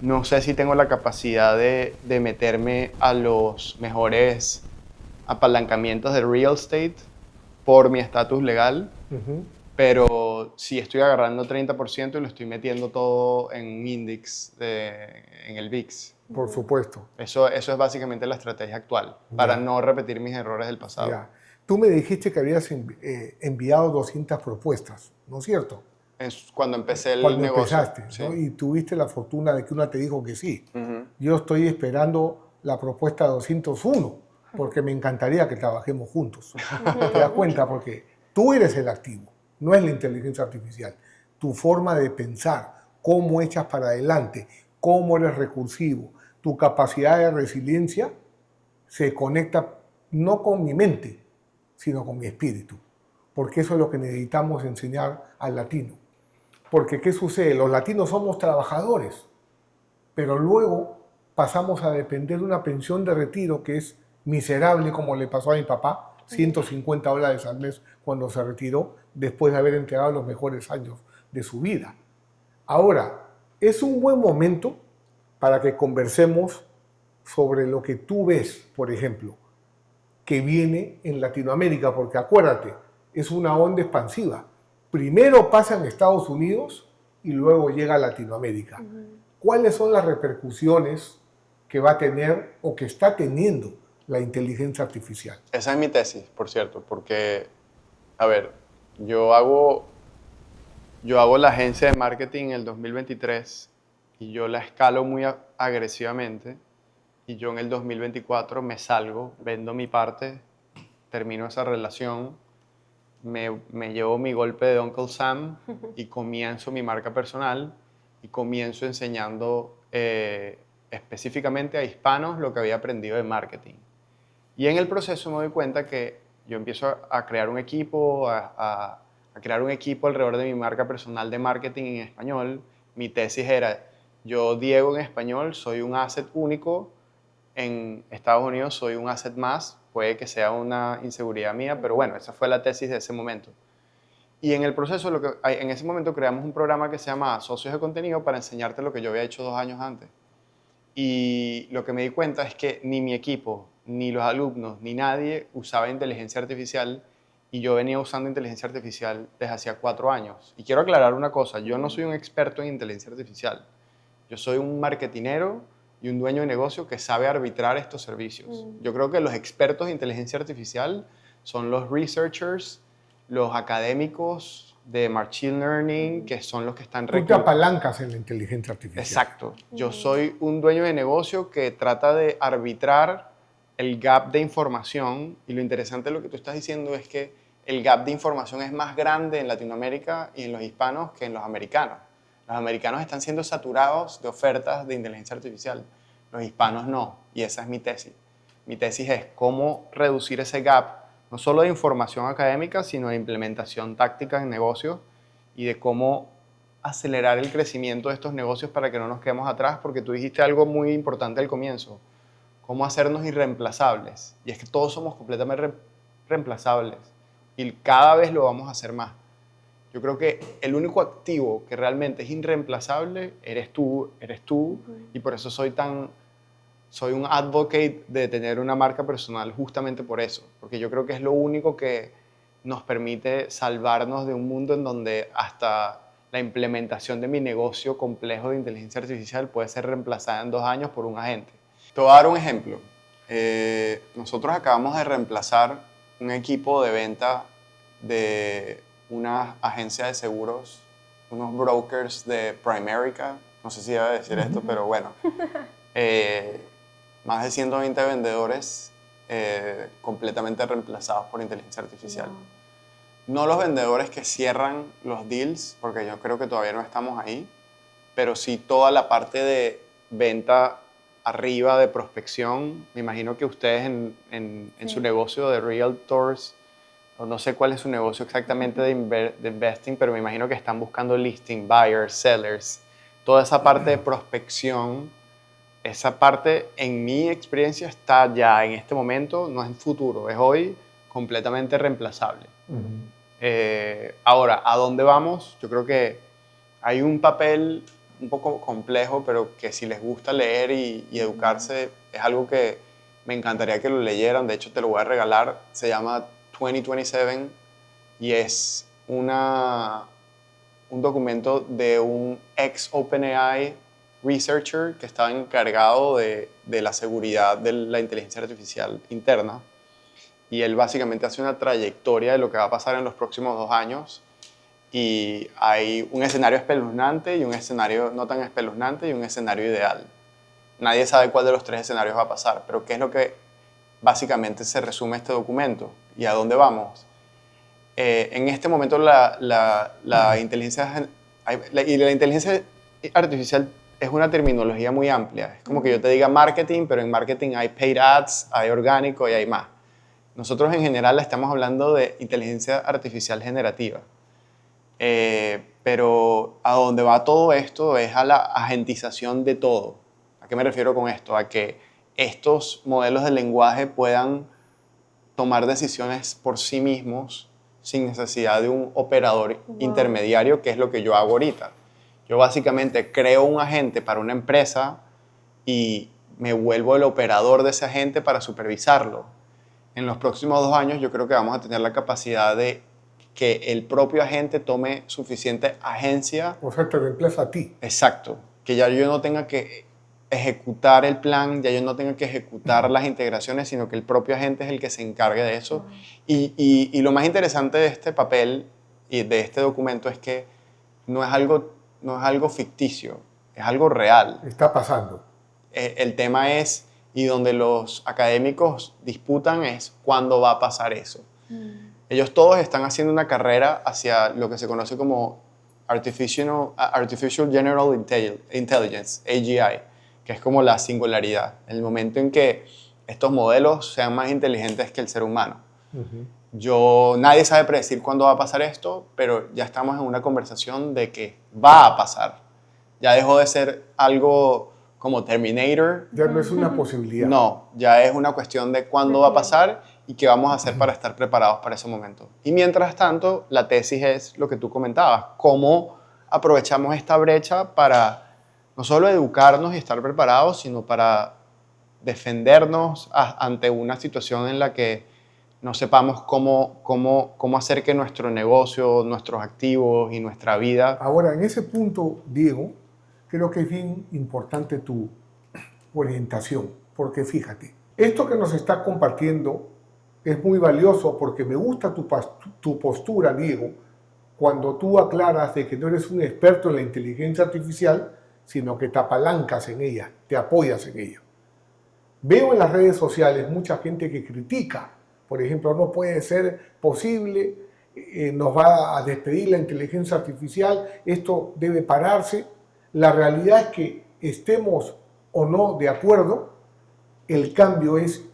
no sé si tengo la capacidad de meterme a los mejores apalancamientos de real estate por mi estatus legal, Ujú. pero sí estoy agarrando 30% y lo estoy metiendo todo en un index, en el VIX. Por supuesto. Eso es básicamente la estrategia actual, para Ya. no repetir mis errores del pasado. Ya. Tú me dijiste que habías enviado 200 propuestas, ¿no es cierto? Es cuando empecé el Cuando negocio. empezaste, Sí. ¿no? Y tuviste la fortuna de que una te dijo que sí. Ujú. Yo estoy esperando la propuesta 201, porque me encantaría que trabajemos juntos. ¿Te das cuenta? Porque tú eres el activo, no es la inteligencia artificial. Tu forma de pensar, cómo echas para adelante, cómo eres recursivo, tu capacidad de resiliencia se conecta no con mi mente, sino con mi espíritu. Porque eso es lo que necesitamos enseñar al latino. Porque ¿qué sucede? Los latinos somos trabajadores, pero luego pasamos a depender de una pensión de retiro que es miserable, como le pasó a mi papá, $150 al mes cuando se retiró, después de haber entregado los mejores años de su vida. Ahora, es un buen momento para que conversemos sobre lo que tú ves, por ejemplo, que viene en Latinoamérica, porque acuérdate, es una onda expansiva. Primero pasa en Estados Unidos y luego llega a Latinoamérica. ¿Cuáles son las repercusiones que va a tener o que está teniendo la inteligencia artificial? Esa es mi tesis, por cierto, porque, a ver, yo hago la agencia de marketing en el 2023 y yo la escalo muy agresivamente y yo en el 2024 me salgo, vendo mi parte, termino esa relación, me llevo mi golpe de Uncle Sam y comienzo mi marca personal y comienzo enseñando específicamente a hispanos lo que había aprendido de marketing. Y en el proceso me doy cuenta que yo empiezo a crear un equipo, a crear un equipo alrededor de mi marca personal de marketing en español. Mi tesis era, yo, Diego, en español, soy un asset único. En Estados Unidos soy un asset más. Puede que sea una inseguridad mía, pero bueno, esa fue la tesis de ese momento. Y en el proceso, en ese momento creamos un programa que se llama Socios de Contenido para enseñarte lo que yo había hecho 2 años antes. Y lo que me di cuenta es que ni mi equipo, ni los alumnos, ni nadie usaba inteligencia artificial y yo venía usando inteligencia artificial desde hacía 4 años. Y quiero aclarar una cosa, yo no soy un experto en inteligencia artificial. Yo soy un marketinero y un dueño de negocio que sabe arbitrar estos servicios. Yo creo que los expertos de inteligencia artificial son los researchers, los académicos de Machine Learning, que son los que están Tú te apalancas en la inteligencia artificial. Exacto. Yo soy un dueño de negocio que trata de arbitrar el gap de información y lo interesante de lo que tú estás diciendo es que el gap de información es más grande en Latinoamérica y en los hispanos que en los americanos. Los americanos están siendo saturados de ofertas de inteligencia artificial, los hispanos no, y esa es mi tesis. Mi tesis es cómo reducir ese gap, no solo de información académica, sino de implementación táctica en negocios y de cómo acelerar el crecimiento de estos negocios para que no nos quedemos atrás, porque tú dijiste algo muy importante al comienzo, cómo hacernos irreemplazables. Y es que todos somos completamente reemplazables y cada vez lo vamos a hacer más. Yo creo que el único activo que realmente es irreemplazable eres tú, y por eso soy un advocate de tener una marca personal justamente por eso, porque yo creo que es lo único que nos permite salvarnos de un mundo en donde hasta la implementación de mi negocio complejo de inteligencia artificial puede ser reemplazada en 2 años por un agente. Te voy a dar un ejemplo. Nosotros acabamos de reemplazar un equipo de venta de una agencia de seguros, unos brokers de Primerica, no sé si iba a decir esto, pero bueno, más de 120 vendedores completamente reemplazados por inteligencia artificial. Wow. No los vendedores que cierran los deals, porque yo creo que todavía no estamos ahí, pero sí toda la parte de venta arriba, de prospección. Me imagino que ustedes en su negocio de realtors, o no sé cuál es su negocio exactamente de investing, pero me imagino que están buscando listing, buyers, sellers, toda esa parte de prospección. Esa parte, en mi experiencia, está ya en este momento, no es en futuro, es hoy completamente reemplazable. Ahora, ¿a dónde vamos? Yo creo que hay un papel un poco complejo, pero que si les gusta leer y educarse, es algo que me encantaría que lo leyeran. De hecho, te lo voy a regalar. Se llama 2027 y es un documento de un ex OpenAI researcher que estaba encargado de la seguridad de la inteligencia artificial interna. Y él básicamente hace una trayectoria de lo que va a pasar en los próximos 2 años. Y hay un escenario espeluznante y un escenario no tan espeluznante y un escenario ideal. Nadie sabe cuál de los 3 escenarios va a pasar, pero ¿qué es lo que básicamente se resume este documento? ¿Y a dónde vamos? En este momento la inteligencia artificial es una terminología muy amplia. Es como que yo te diga marketing, pero en marketing hay paid ads, hay orgánico y hay más. Nosotros en general estamos hablando de inteligencia artificial generativa. Pero a dónde va todo esto es a la agentización de todo. ¿A qué me refiero con esto? A que estos modelos de lenguaje puedan tomar decisiones por sí mismos sin necesidad de un operador intermediario, que es lo que yo hago ahorita. Yo básicamente creo un agente para una empresa y me vuelvo el operador de ese agente para supervisarlo. En los próximos 2 años yo creo que vamos a tener la capacidad de que el propio agente tome suficiente agencia. O sea, te reemplaza a ti. Exacto. Que ya yo no tenga que ejecutar el plan, ya yo no tenga que ejecutar las integraciones, sino que el propio agente es el que se encargue de eso. Y lo más interesante de este papel y de este documento es que no es algo ficticio, es algo real. Está pasando. El tema es, y donde los académicos disputan, es cuándo va a pasar eso. Ellos todos están haciendo una carrera hacia lo que se conoce como Artificial General Intelligence, AGI, que es como la singularidad, el momento en que estos modelos sean más inteligentes que el ser humano. Nadie sabe predecir cuándo va a pasar esto, pero ya estamos en una conversación de que va a pasar. Ya dejó de ser algo como Terminator. Ya no es una posibilidad. No, ya es una cuestión de cuándo va a pasar y qué vamos a hacer para estar preparados para ese momento. Y mientras tanto, la tesis es lo que tú comentabas, cómo aprovechamos esta brecha para no solo educarnos y estar preparados, sino para defendernos ante una situación en la que no sepamos cómo hacer que nuestro negocio, nuestros activos y nuestra vida... Ahora, en ese punto, Diego, creo que es bien importante tu orientación, porque fíjate, esto que nos estás compartiendo es muy valioso porque me gusta tu postura, Diego, cuando tú aclaras de que no eres un experto en la inteligencia artificial, sino que te apalancas en ella, te apoyas en ella. Veo en las redes sociales mucha gente que critica, por ejemplo, no puede ser posible, nos va a despedir la inteligencia artificial, esto debe pararse. La realidad es que estemos o no de acuerdo, el cambio es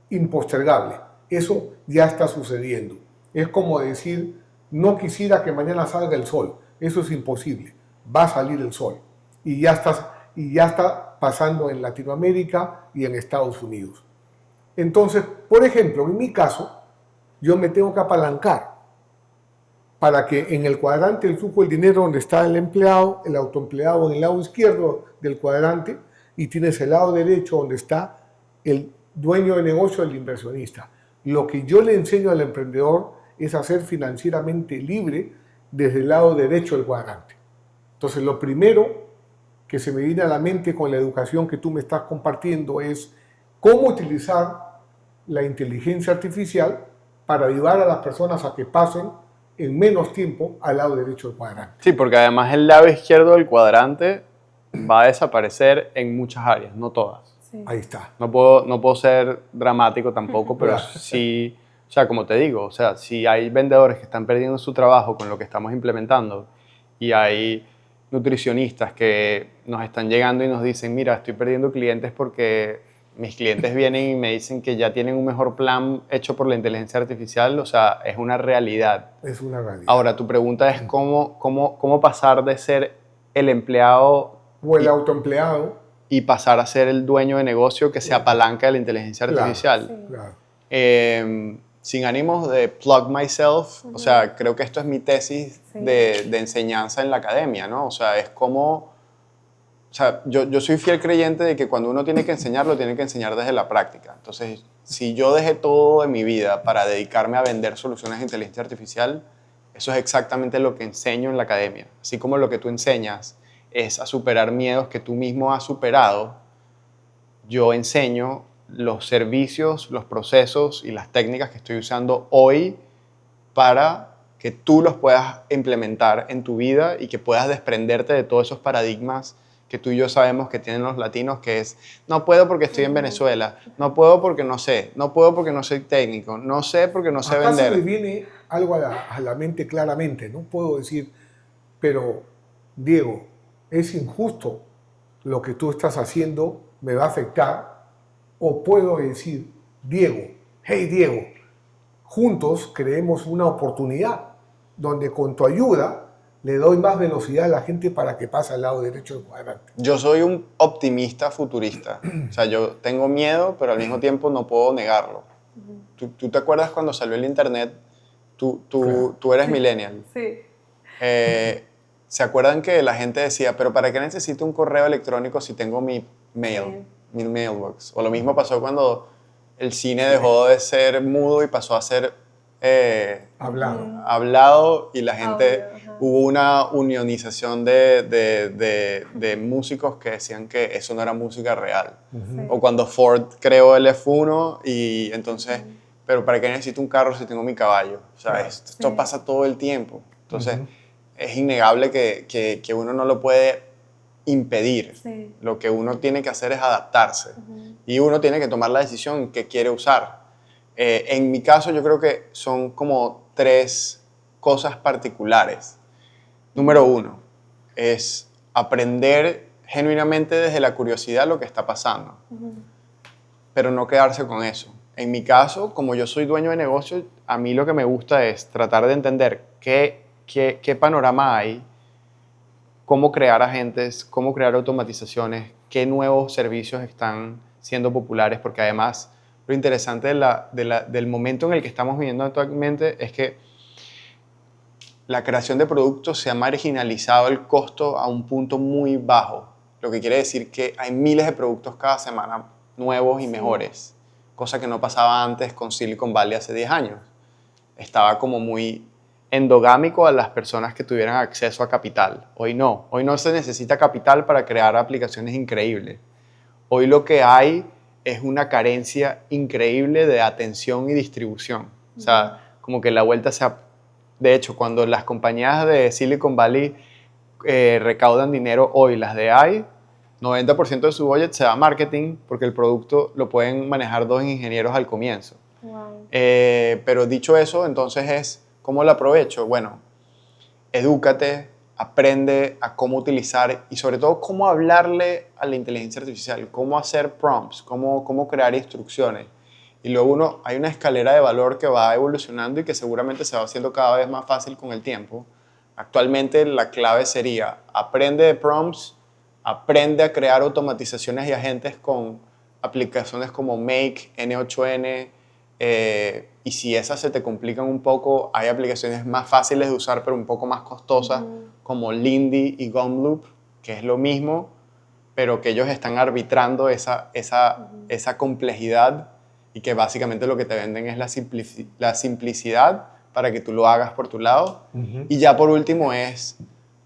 impostergable. Eso ya está sucediendo. Es como decir, no quisiera que mañana salga el sol. Eso es imposible. Va a salir el sol. Y ya está pasando en Latinoamérica y en Estados Unidos. Entonces, por ejemplo, en mi caso, yo me tengo que apalancar para que en el cuadrante del flujo del dinero donde está el empleado, el autoempleado en el lado izquierdo del cuadrante, y tienes el lado derecho donde está el dueño de negocio, el inversionista. Lo que yo le enseño al emprendedor es a ser financieramente libre desde el lado derecho del cuadrante. Entonces, lo primero que se me viene a la mente con la educación que tú me estás compartiendo es cómo utilizar la inteligencia artificial para ayudar a las personas a que pasen en menos tiempo al lado derecho del cuadrante. Sí, porque además el lado izquierdo del cuadrante va a desaparecer en muchas áreas, no todas. Sí. Ahí está. No puedo ser dramático tampoco, pero sí, o sea, como te digo, o sea, si hay vendedores que están perdiendo su trabajo con lo que estamos implementando y hay nutricionistas que nos están llegando y nos dicen, mira, estoy perdiendo clientes porque mis clientes vienen y me dicen que ya tienen un mejor plan hecho por la inteligencia artificial, o sea, es una realidad. Es una realidad. Ahora, tu pregunta es cómo pasar de ser el empleado O el autoempleado. y pasar a ser el dueño de negocio que se apalanca de la inteligencia artificial. Sí. Claro. Sin ánimos de plug myself, o sea, creo que esto es mi tesis de enseñanza en la academia, ¿no? O sea, es como... O sea, yo soy fiel creyente de que cuando uno tiene que enseñar, lo tiene que enseñar desde la práctica. Entonces, si yo dejé todo de mi vida para dedicarme a vender soluciones de inteligencia artificial, eso es exactamente lo que enseño en la academia. Así como lo que tú enseñas es a superar miedos que tú mismo has superado, yo enseño los servicios, los procesos y las técnicas que estoy usando hoy para que tú los puedas implementar en tu vida y que puedas desprenderte de todos esos paradigmas que tú y yo sabemos que tienen los latinos, que es, no puedo porque estoy en Venezuela, no puedo porque no sé, no puedo porque no soy técnico, no sé porque no sé Acá se me vender. viene algo a la mente claramente, no puedo decir, pero Diego, es injusto lo que tú estás haciendo, me va a afectar, o puedo decir, Diego, hey Diego, juntos creemos una oportunidad donde con tu ayuda le doy más velocidad a la gente para que pase al lado derecho del cuadrante. Yo soy un optimista futurista. O sea, yo tengo miedo, pero al mismo tiempo no puedo negarlo. ¿Tú te acuerdas cuando salió el internet? Tú eres millennial. Sí. ¿Se acuerdan que la gente decía, pero ¿para qué necesito un correo electrónico si tengo mi mail, mi mailbox? O lo mismo pasó cuando el cine dejó de ser mudo y pasó a ser hablado y la gente... Hubo una unionización de músicos que decían que eso no era música real. O cuando Ford creó el F1 y entonces, pero ¿para qué necesito un carro si tengo mi caballo? O sea, esto pasa todo el tiempo. Entonces, es innegable que uno no lo puede impedir. Lo que uno tiene que hacer es adaptarse. Y uno tiene que tomar la decisión que quiere usar. En mi caso, yo creo que son como 3 cosas particulares. Número 1 es aprender genuinamente desde la curiosidad lo que está pasando, pero no quedarse con eso. En mi caso, como yo soy dueño de negocio, a mí lo que me gusta es tratar de entender qué panorama hay, cómo crear agentes, cómo crear automatizaciones, qué nuevos servicios están siendo populares, porque además lo interesante del momento en el que estamos viviendo actualmente es que la creación de productos se ha marginalizado el costo a un punto muy bajo, lo que quiere decir que hay miles de productos cada semana nuevos y mejores, cosa que no pasaba antes con Silicon Valley hace 10 años. Estaba como muy endogámico a las personas que tuvieran acceso a capital. Hoy no se necesita capital para crear aplicaciones increíbles. Hoy lo que hay es una carencia increíble de atención y distribución. O sea, como que la vuelta se ha... De hecho, cuando las compañías de Silicon Valley recaudan dinero hoy, las de AI, 90% de su budget se va a marketing porque el producto lo pueden manejar 2 ingenieros al comienzo. Wow. Pero dicho eso, entonces ¿cómo lo aprovecho? Bueno, edúcate, aprende a cómo utilizar y sobre todo cómo hablarle a la inteligencia artificial, cómo hacer prompts, cómo crear instrucciones. Y luego hay una escalera de valor que va evolucionando y que seguramente se va haciendo cada vez más fácil con el tiempo. Actualmente la clave sería aprende de prompts, aprende a crear automatizaciones y agentes con aplicaciones como Make, N8N, y si esas se te complican un poco, hay aplicaciones más fáciles de usar pero un poco más costosas como Lindy y Gumloop, que es lo mismo, pero que ellos están arbitrando esa complejidad y que básicamente lo que te venden es la simplicidad para que tú lo hagas por tu lado. Y ya por último es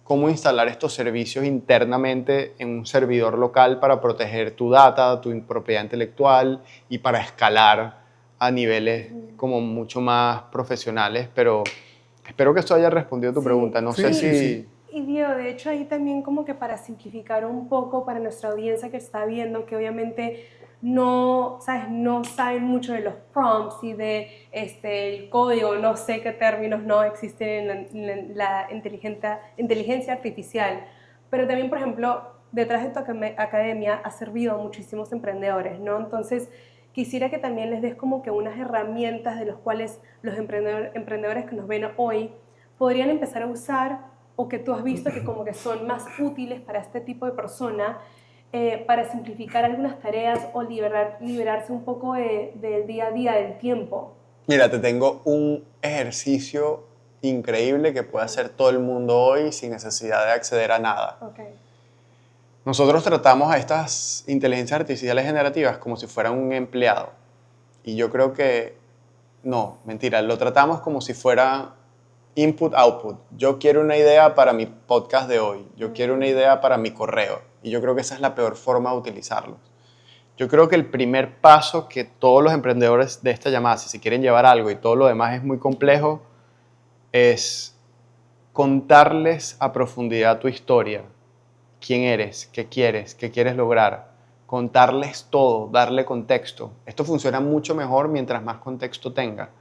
cómo instalar estos servicios internamente en un servidor local para proteger tu data, tu propiedad intelectual y para escalar a niveles como mucho más profesionales. Pero espero que esto haya respondido a tu pregunta. No sé si... Y Diego, de hecho ahí también como que para simplificar un poco para nuestra audiencia que está viendo, que obviamente no saben mucho de los prompts y de el código, no sé qué términos no existen en la inteligencia artificial, pero también, por ejemplo, detrás de tu academia has servido a muchísimos emprendedores, ¿no? Entonces, quisiera que también les des como que unas herramientas de las cuales los emprendedores que nos ven hoy podrían empezar a usar o que tú has visto que como que son más útiles para este tipo de persona para simplificar algunas tareas o liberarse un poco del día a día, del tiempo. Mira, te tengo un ejercicio increíble que puede hacer todo el mundo hoy sin necesidad de acceder a nada. Okay. Nosotros tratamos a estas inteligencias artificiales generativas como si fueran un empleado. Y yo creo que, no, mentira, lo tratamos como si fuera input-output. Yo quiero una idea para mi podcast de hoy. Yo quiero una idea para mi correo. Y yo creo que esa es la peor forma de utilizarlos. Yo creo que el primer paso que todos los emprendedores de esta llamada, si se quieren llevar algo y todo lo demás es muy complejo, es contarles a profundidad tu historia. ¿Quién eres? ¿Qué quieres lograr? Contarles todo, darle contexto. Esto funciona mucho mejor mientras más contexto tenga,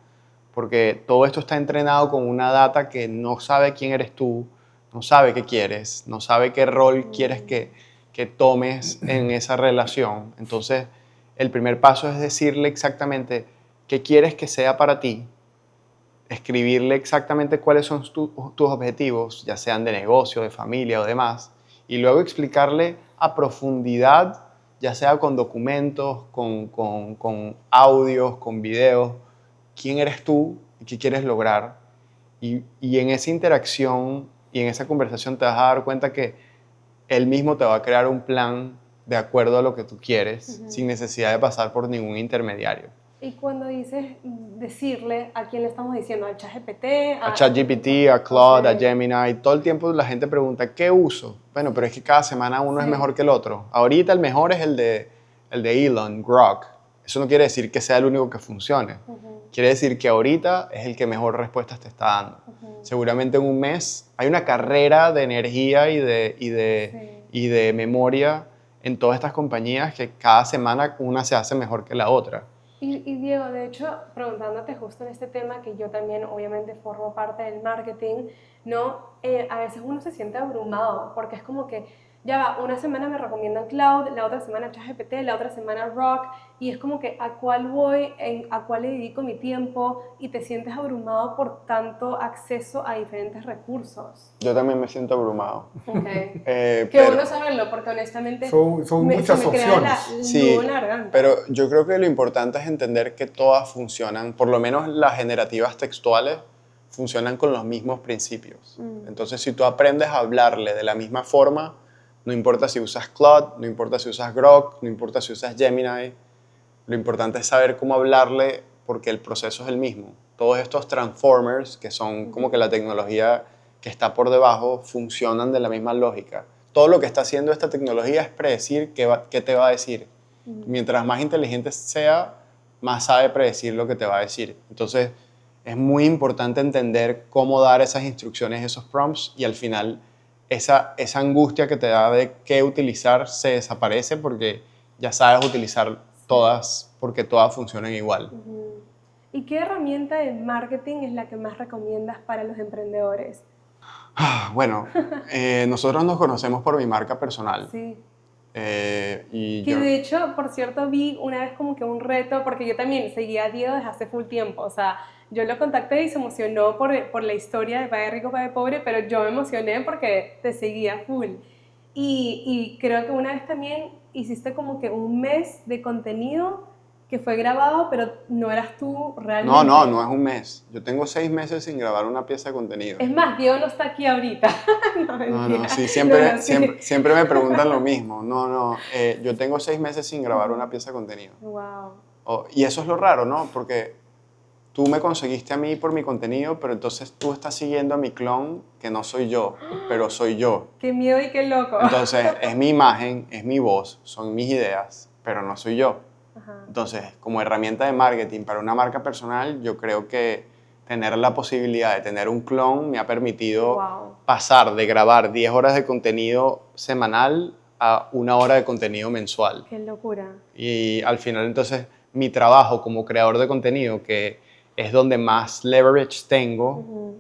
porque todo esto está entrenado con una data que no sabe quién eres tú, no sabe qué quieres, no sabe qué rol quieres que tomes en esa relación. Entonces, el primer paso es decirle exactamente qué quieres que sea para ti, escribirle exactamente cuáles son tus objetivos, ya sean de negocio, de familia o demás, y luego explicarle a profundidad, ya sea con documentos, con audios, con videos, quién eres tú y qué quieres lograr. Y en esa interacción y en esa conversación te vas a dar cuenta que él mismo te va a crear un plan de acuerdo a lo que tú quieres, sin necesidad de pasar por ningún intermediario. Y cuando dices decirle, ¿a quién le estamos diciendo? ¿Al ChatGPT? A ChatGPT, a Claude, a Gemini. Todo el tiempo la gente pregunta, ¿qué uso? Bueno, pero es que cada semana uno es mejor que el otro. Ahorita el mejor es el de Elon, Grok. Eso no quiere decir que sea el único que funcione. Quiere decir que ahorita es el que mejor respuestas te está dando. Seguramente en un mes hay una carrera de energía y de memoria en todas estas compañías que cada semana una se hace mejor que la otra. Y Diego, de hecho, preguntándote justo en este tema, que yo también obviamente formo parte del marketing, ¿no? A veces uno se siente abrumado, porque es como que, ya va, una semana me recomiendan Cloud, la otra semana ChatGPT, la otra semana Rock, y es como que a cuál voy, a cuál le dedico mi tiempo, y te sientes abrumado por tanto acceso a diferentes recursos. Yo también me siento abrumado. Okay. Qué pero, bueno saberlo, porque honestamente son muchas opciones. Sí, pero yo creo que lo importante es entender que todas funcionan, por lo menos las generativas textuales, funcionan con los mismos principios. Entonces, si tú aprendes a hablarle de la misma forma, no importa si usas Claude, no importa si usas Grok, no importa si usas Gemini, lo importante es saber cómo hablarle porque el proceso es el mismo. Todos estos transformers, que son como que la tecnología que está por debajo, funcionan de la misma lógica. Todo lo que está haciendo esta tecnología es predecir qué te va a decir. Mientras más inteligente sea, más sabe predecir lo que te va a decir. Entonces, es muy importante entender cómo dar esas instrucciones, esos prompts, y al final esa angustia que te da de qué utilizar se desaparece porque ya sabes utilizar todas, porque todas funcionan igual. ¿Y qué herramienta de marketing es la que más recomiendas para los emprendedores? Bueno, nosotros nos conocemos por mi marca personal. Sí. Y que de hecho, por cierto, vi una vez como que un reto, porque yo también seguía a Diego desde hace full tiempo, o sea, yo lo contacté y se emocionó por la historia de Padre Rico, Padre Pobre, pero yo me emocioné porque te seguía full. Y creo que una vez también hiciste como que un mes de contenido que fue grabado, pero no eras tú realmente. No es un mes. Yo tengo 6 meses sin grabar una pieza de contenido. Es más, Diego no está aquí ahorita. No, sí, siempre me preguntan lo mismo. Yo tengo 6 meses sin grabar una pieza de contenido. Wow. Y eso es lo raro, ¿no? Porque tú me conseguiste a mí por mi contenido, pero entonces tú estás siguiendo a mi clon, que no soy yo, pero soy yo. Qué miedo y qué loco. Entonces, es mi imagen, es mi voz, son mis ideas, pero no soy yo. Ajá. Entonces, como herramienta de marketing para una marca personal, yo creo que tener la posibilidad de tener un clon me ha permitido pasar de grabar 10 horas de contenido semanal a 1 hora de contenido mensual. ¡Qué locura! Y al final, entonces, mi trabajo como creador de contenido, que es donde más leverage tengo,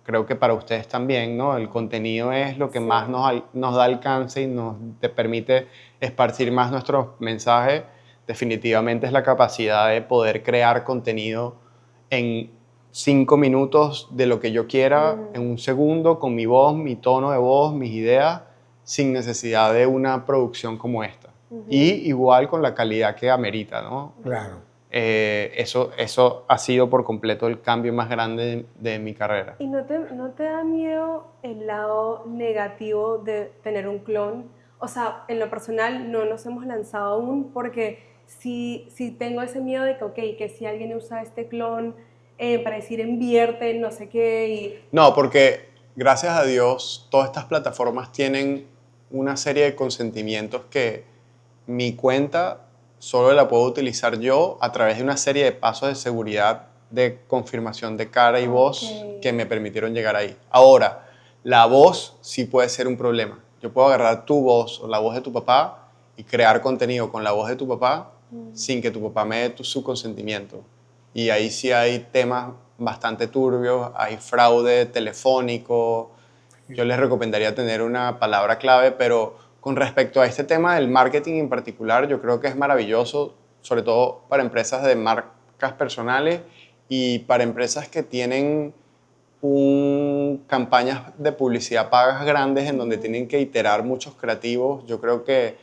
creo que para ustedes también, ¿no? El contenido es lo que más nos da alcance y nos te permite esparcir más nuestros mensajes. Definitivamente es la capacidad de poder crear contenido en 5 minutos de lo que yo quiera, en un segundo, con mi voz, mi tono de voz, mis ideas, sin necesidad de una producción como esta. Y igual con la calidad que amerita, ¿no? Claro. Eso ha sido por completo el cambio más grande de mi carrera. ¿Y no te da miedo el lado negativo de tener un clon? O sea, en lo personal no nos hemos lanzado aún porque sí tengo ese miedo de que, ok, que si alguien usa este clon para decir invierte en no sé qué y... No, porque gracias a Dios todas estas plataformas tienen una serie de consentimientos que mi cuenta solo la puedo utilizar yo a través de una serie de pasos de seguridad de confirmación de cara y voz que me permitieron llegar ahí. Ahora, la voz sí puede ser un problema. Yo puedo agarrar tu voz o la voz de tu papá y crear contenido con la voz de tu papá sin que tu papá me dé su consentimiento. Y ahí sí hay temas bastante turbios, hay fraude telefónico. Yo les recomendaría tener una palabra clave, pero con respecto a este tema del marketing en particular, yo creo que es maravilloso, sobre todo para empresas de marcas personales y para empresas que tienen campañas de publicidad pagas grandes en donde tienen que iterar muchos creativos. Yo creo que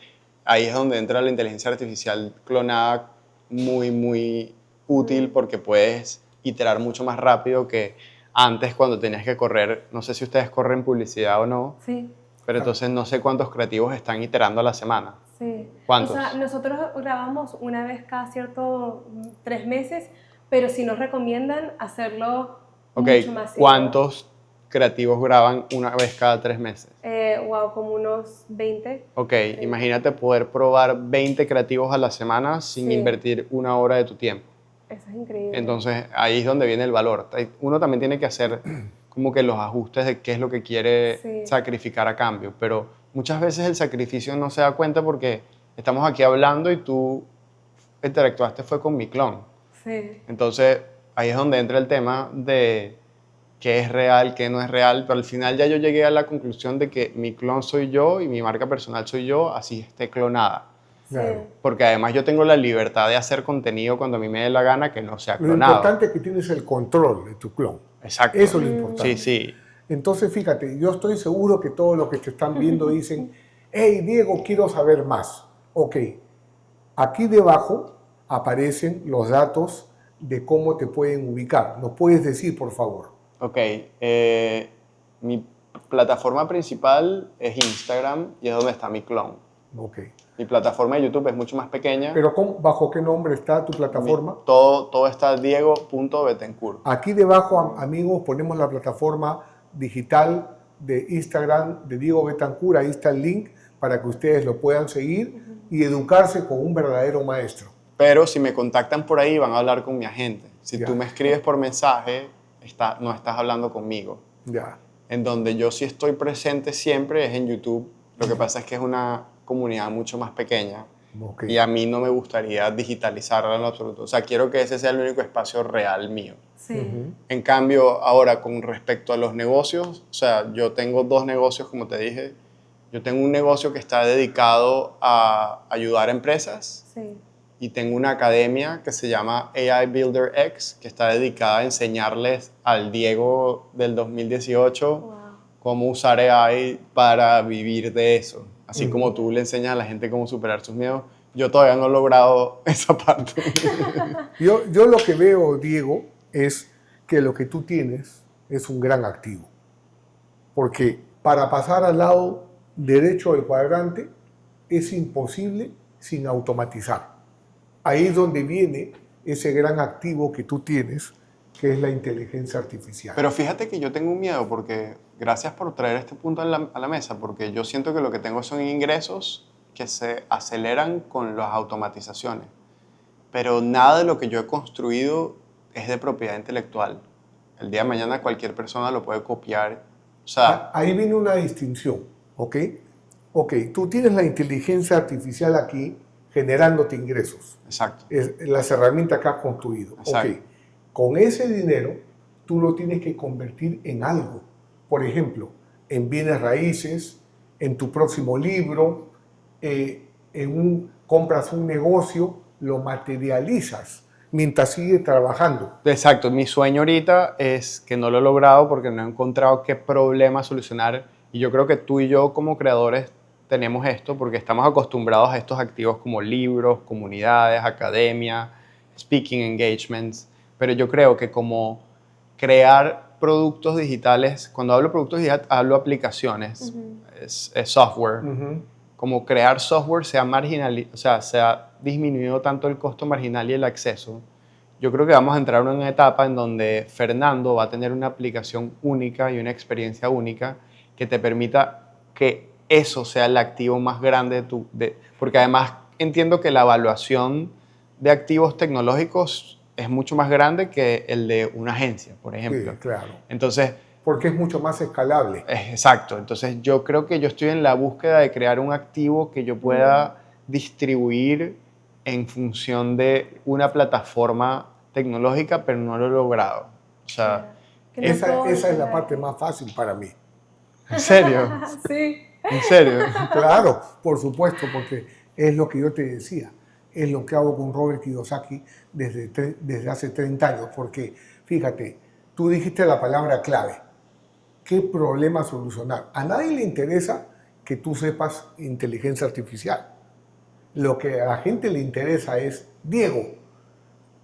ahí es donde entra la inteligencia artificial clonada muy, muy útil porque puedes iterar mucho más rápido que antes cuando tenías que correr. No sé si ustedes corren publicidad o no. Sí. Pero entonces no sé cuántos creativos están iterando a la semana. Sí. ¿Cuántos? O sea, nosotros grabamos una vez cada 3 meses, pero sí nos recomiendan hacerlo mucho más. ¿Cuántos creativos graban una vez cada 3 meses? Wow, como unos 20. Ok, imagínate poder probar 20 creativos a la semana sin invertir 1 hora de tu tiempo. Eso es increíble. Entonces ahí es donde viene el valor. Uno también tiene que hacer como que los ajustes de qué es lo que quiere sacrificar a cambio, pero muchas veces el sacrificio no se da cuenta porque estamos aquí hablando y tú interactuaste fue con mi clon. Sí. Entonces ahí es donde entra el tema de qué es real, qué no es real, pero al final ya yo llegué a la conclusión de que mi clon soy yo y mi marca personal soy yo, así esté clonada. Claro. Porque además yo tengo la libertad de hacer contenido cuando a mí me dé la gana que no sea clonado. Lo importante es que tienes el control de tu clon. Exacto. Eso es lo importante. Sí, sí. Entonces, fíjate, yo estoy seguro que todos los que te están viendo dicen, hey, Diego, quiero saber más. Ok, aquí debajo aparecen los datos de cómo te pueden ubicar. ¿Nos puedes decir, por favor? Ok, mi plataforma principal es Instagram y es donde está mi clon. Ok. Mi plataforma de YouTube es mucho más pequeña. ¿Pero bajo qué nombre está tu plataforma? Todo está diego.betancourt. Aquí debajo, amigos, ponemos la plataforma digital de Instagram de Diego Betancourt. Ahí está el link para que ustedes lo puedan seguir y educarse con un verdadero maestro. Pero si me contactan por ahí, van a hablar con mi agente. Si tú me escribes por mensaje, no estás hablando conmigo. Ya. En donde yo sí estoy presente siempre es en YouTube. Lo que pasa es que es una comunidad mucho más pequeña y a mí no me gustaría digitalizarla en lo absoluto. O sea, quiero que ese sea el único espacio real mío. Sí. En cambio, ahora con respecto a los negocios, o sea, yo tengo 2 negocios, como te dije. Yo tengo un negocio que está dedicado a ayudar a empresas y tengo una academia que se llama AI Builder X, que está dedicada a enseñarles al Diego del 2018 cómo usar AI para vivir de eso. Así como tú le enseñas a la gente cómo superar sus miedos, yo todavía no he logrado esa parte. Yo lo que veo, Diego, es que lo que tú tienes es un gran activo. Porque para pasar al lado derecho del cuadrante es imposible sin automatizar. Ahí es donde viene ese gran activo que tú tienes, que es la inteligencia artificial. Pero fíjate que yo tengo un miedo porque, gracias por traer este punto a la mesa, porque yo siento que lo que tengo son ingresos que se aceleran con las automatizaciones. Pero nada de lo que yo he construido es de propiedad intelectual. El día de mañana cualquier persona lo puede copiar. O sea, ahí viene una distinción, ¿ok? Ok, tú tienes la inteligencia artificial aquí generándote ingresos. Exacto. Es las herramientas que has construido. Exacto. Ok, con ese dinero tú lo tienes que convertir en algo. Por ejemplo, en bienes raíces, en tu próximo libro, compras un negocio, lo materializas mientras sigues trabajando. Exacto, mi sueño ahorita es que no lo he logrado porque no he encontrado qué problema solucionar y yo creo que tú y yo como creadores tenemos esto porque estamos acostumbrados a estos activos como libros, comunidades, academia, speaking engagements, pero yo creo que como crear productos digitales, cuando hablo productos digitales hablo aplicaciones, es software. Como crear software se ha disminuido tanto el costo marginal y el acceso, yo creo que vamos a entrar en una etapa en donde Fernando va a tener una aplicación única y una experiencia única que te permita que eso sea el activo más grande porque además entiendo que la evaluación de activos tecnológicos es mucho más grande que el de una agencia, por ejemplo. Sí, claro. Entonces, porque es mucho más escalable. Exacto. Entonces yo creo que yo estoy en la búsqueda de crear un activo que yo pueda distribuir en función de una plataforma tecnológica, pero no lo he logrado. O sea, esa es la parte más fácil para mí. ¿En serio? Sí. ¿En serio? Claro, por supuesto, porque es lo que yo te decía. Es lo que hago con Robert Kiyosaki desde hace 30 años. Porque, fíjate, tú dijiste la palabra clave. ¿Qué problema solucionar? A nadie le interesa que tú sepas inteligencia artificial. Lo que a la gente le interesa es, Diego,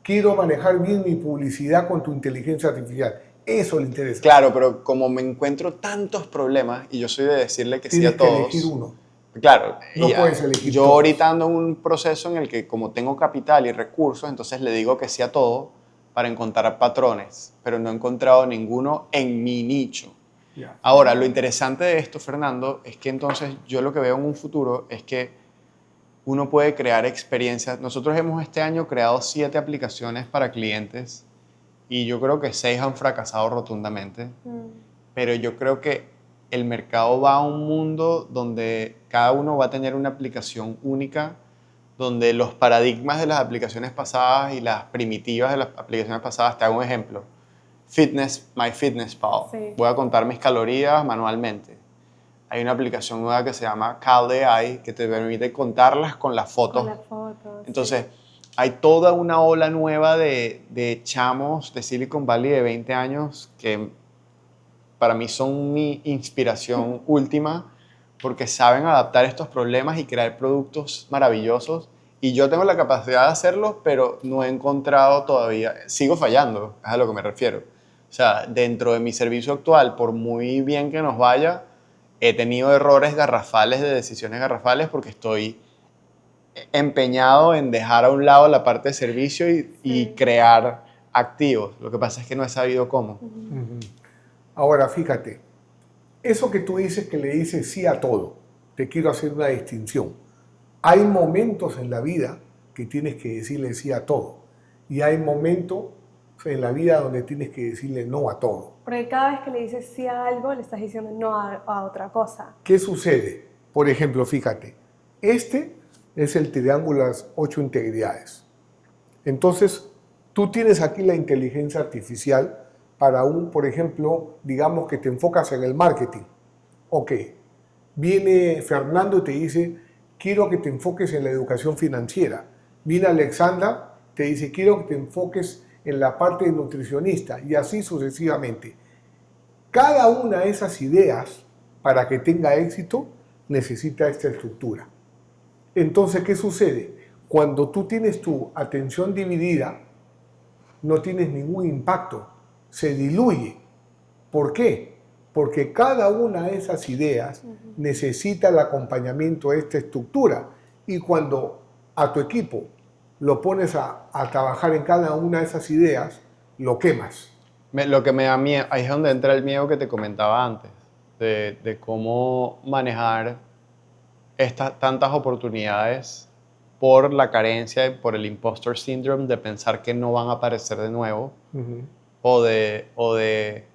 quiero manejar bien mi publicidad con tu inteligencia artificial. Eso le interesa. Claro, pero como me encuentro tantos problemas y yo soy de decirle que sí a todos. Tienes que elegir uno. Claro, no puedes elegir yo todos. Ahorita ando en un proceso en el que como tengo capital y recursos, entonces le digo que sí a todo para encontrar patrones, pero no he encontrado ninguno en mi nicho. Yeah. Ahora, lo interesante de esto, Fernando, es que entonces yo lo que veo en un futuro es que uno puede crear experiencias. Nosotros hemos este año creado 7 aplicaciones para clientes y yo creo que 6 han fracasado rotundamente, pero yo creo que el mercado va a un mundo donde cada uno va a tener una aplicación única, donde los paradigmas de las aplicaciones pasadas y las primitivas de las aplicaciones pasadas, te hago un ejemplo. MyFitnessPal. Sí. Voy a contar mis calorías manualmente. Hay una aplicación nueva que se llama CalAI que te permite contarlas con las fotos. Con las fotos. Entonces, hay toda una ola nueva de chamos de Silicon Valley de 20 años que para mí son mi inspiración última porque saben adaptar estos problemas y crear productos maravillosos. Y yo tengo la capacidad de hacerlo, pero no he encontrado todavía, sigo fallando, es a lo que me refiero. O sea, dentro de mi servicio actual, por muy bien que nos vaya, he tenido errores garrafales de decisiones garrafales porque estoy empeñado en dejar a un lado la parte de servicio y crear activos. Lo que pasa es que no he sabido cómo. Ahora, fíjate, eso que tú dices que le dices sí a todo, te quiero hacer una distinción. Hay momentos en la vida que tienes que decirle sí a todo y hay momentos en la vida donde tienes que decirle no a todo. Porque cada vez que le dices sí a algo, le estás diciendo no a otra cosa. ¿Qué sucede? Por ejemplo, fíjate, este es el triángulo de las 8 integridades. Entonces, tú tienes aquí la inteligencia artificial para por ejemplo, digamos que te enfocas en el marketing. Ok, viene Fernando y te dice, quiero que te enfoques en la educación financiera. Viene Alexandra, te dice, quiero que te enfoques en la parte de nutricionista y así sucesivamente. Cada una de esas ideas, para que tenga éxito, necesita esta estructura. Entonces, ¿qué sucede? Cuando tú tienes tu atención dividida, no tienes ningún impacto, se diluye. ¿Por qué? Porque cada una de esas ideas necesita el acompañamiento de esta estructura y cuando a tu equipo lo pones a trabajar en cada una de esas ideas, lo quemas. Lo que me da miedo, ahí es donde entra el miedo que te comentaba antes, de cómo manejar estas tantas oportunidades por la carencia y por el imposter syndrome de pensar que no van a aparecer de nuevo o de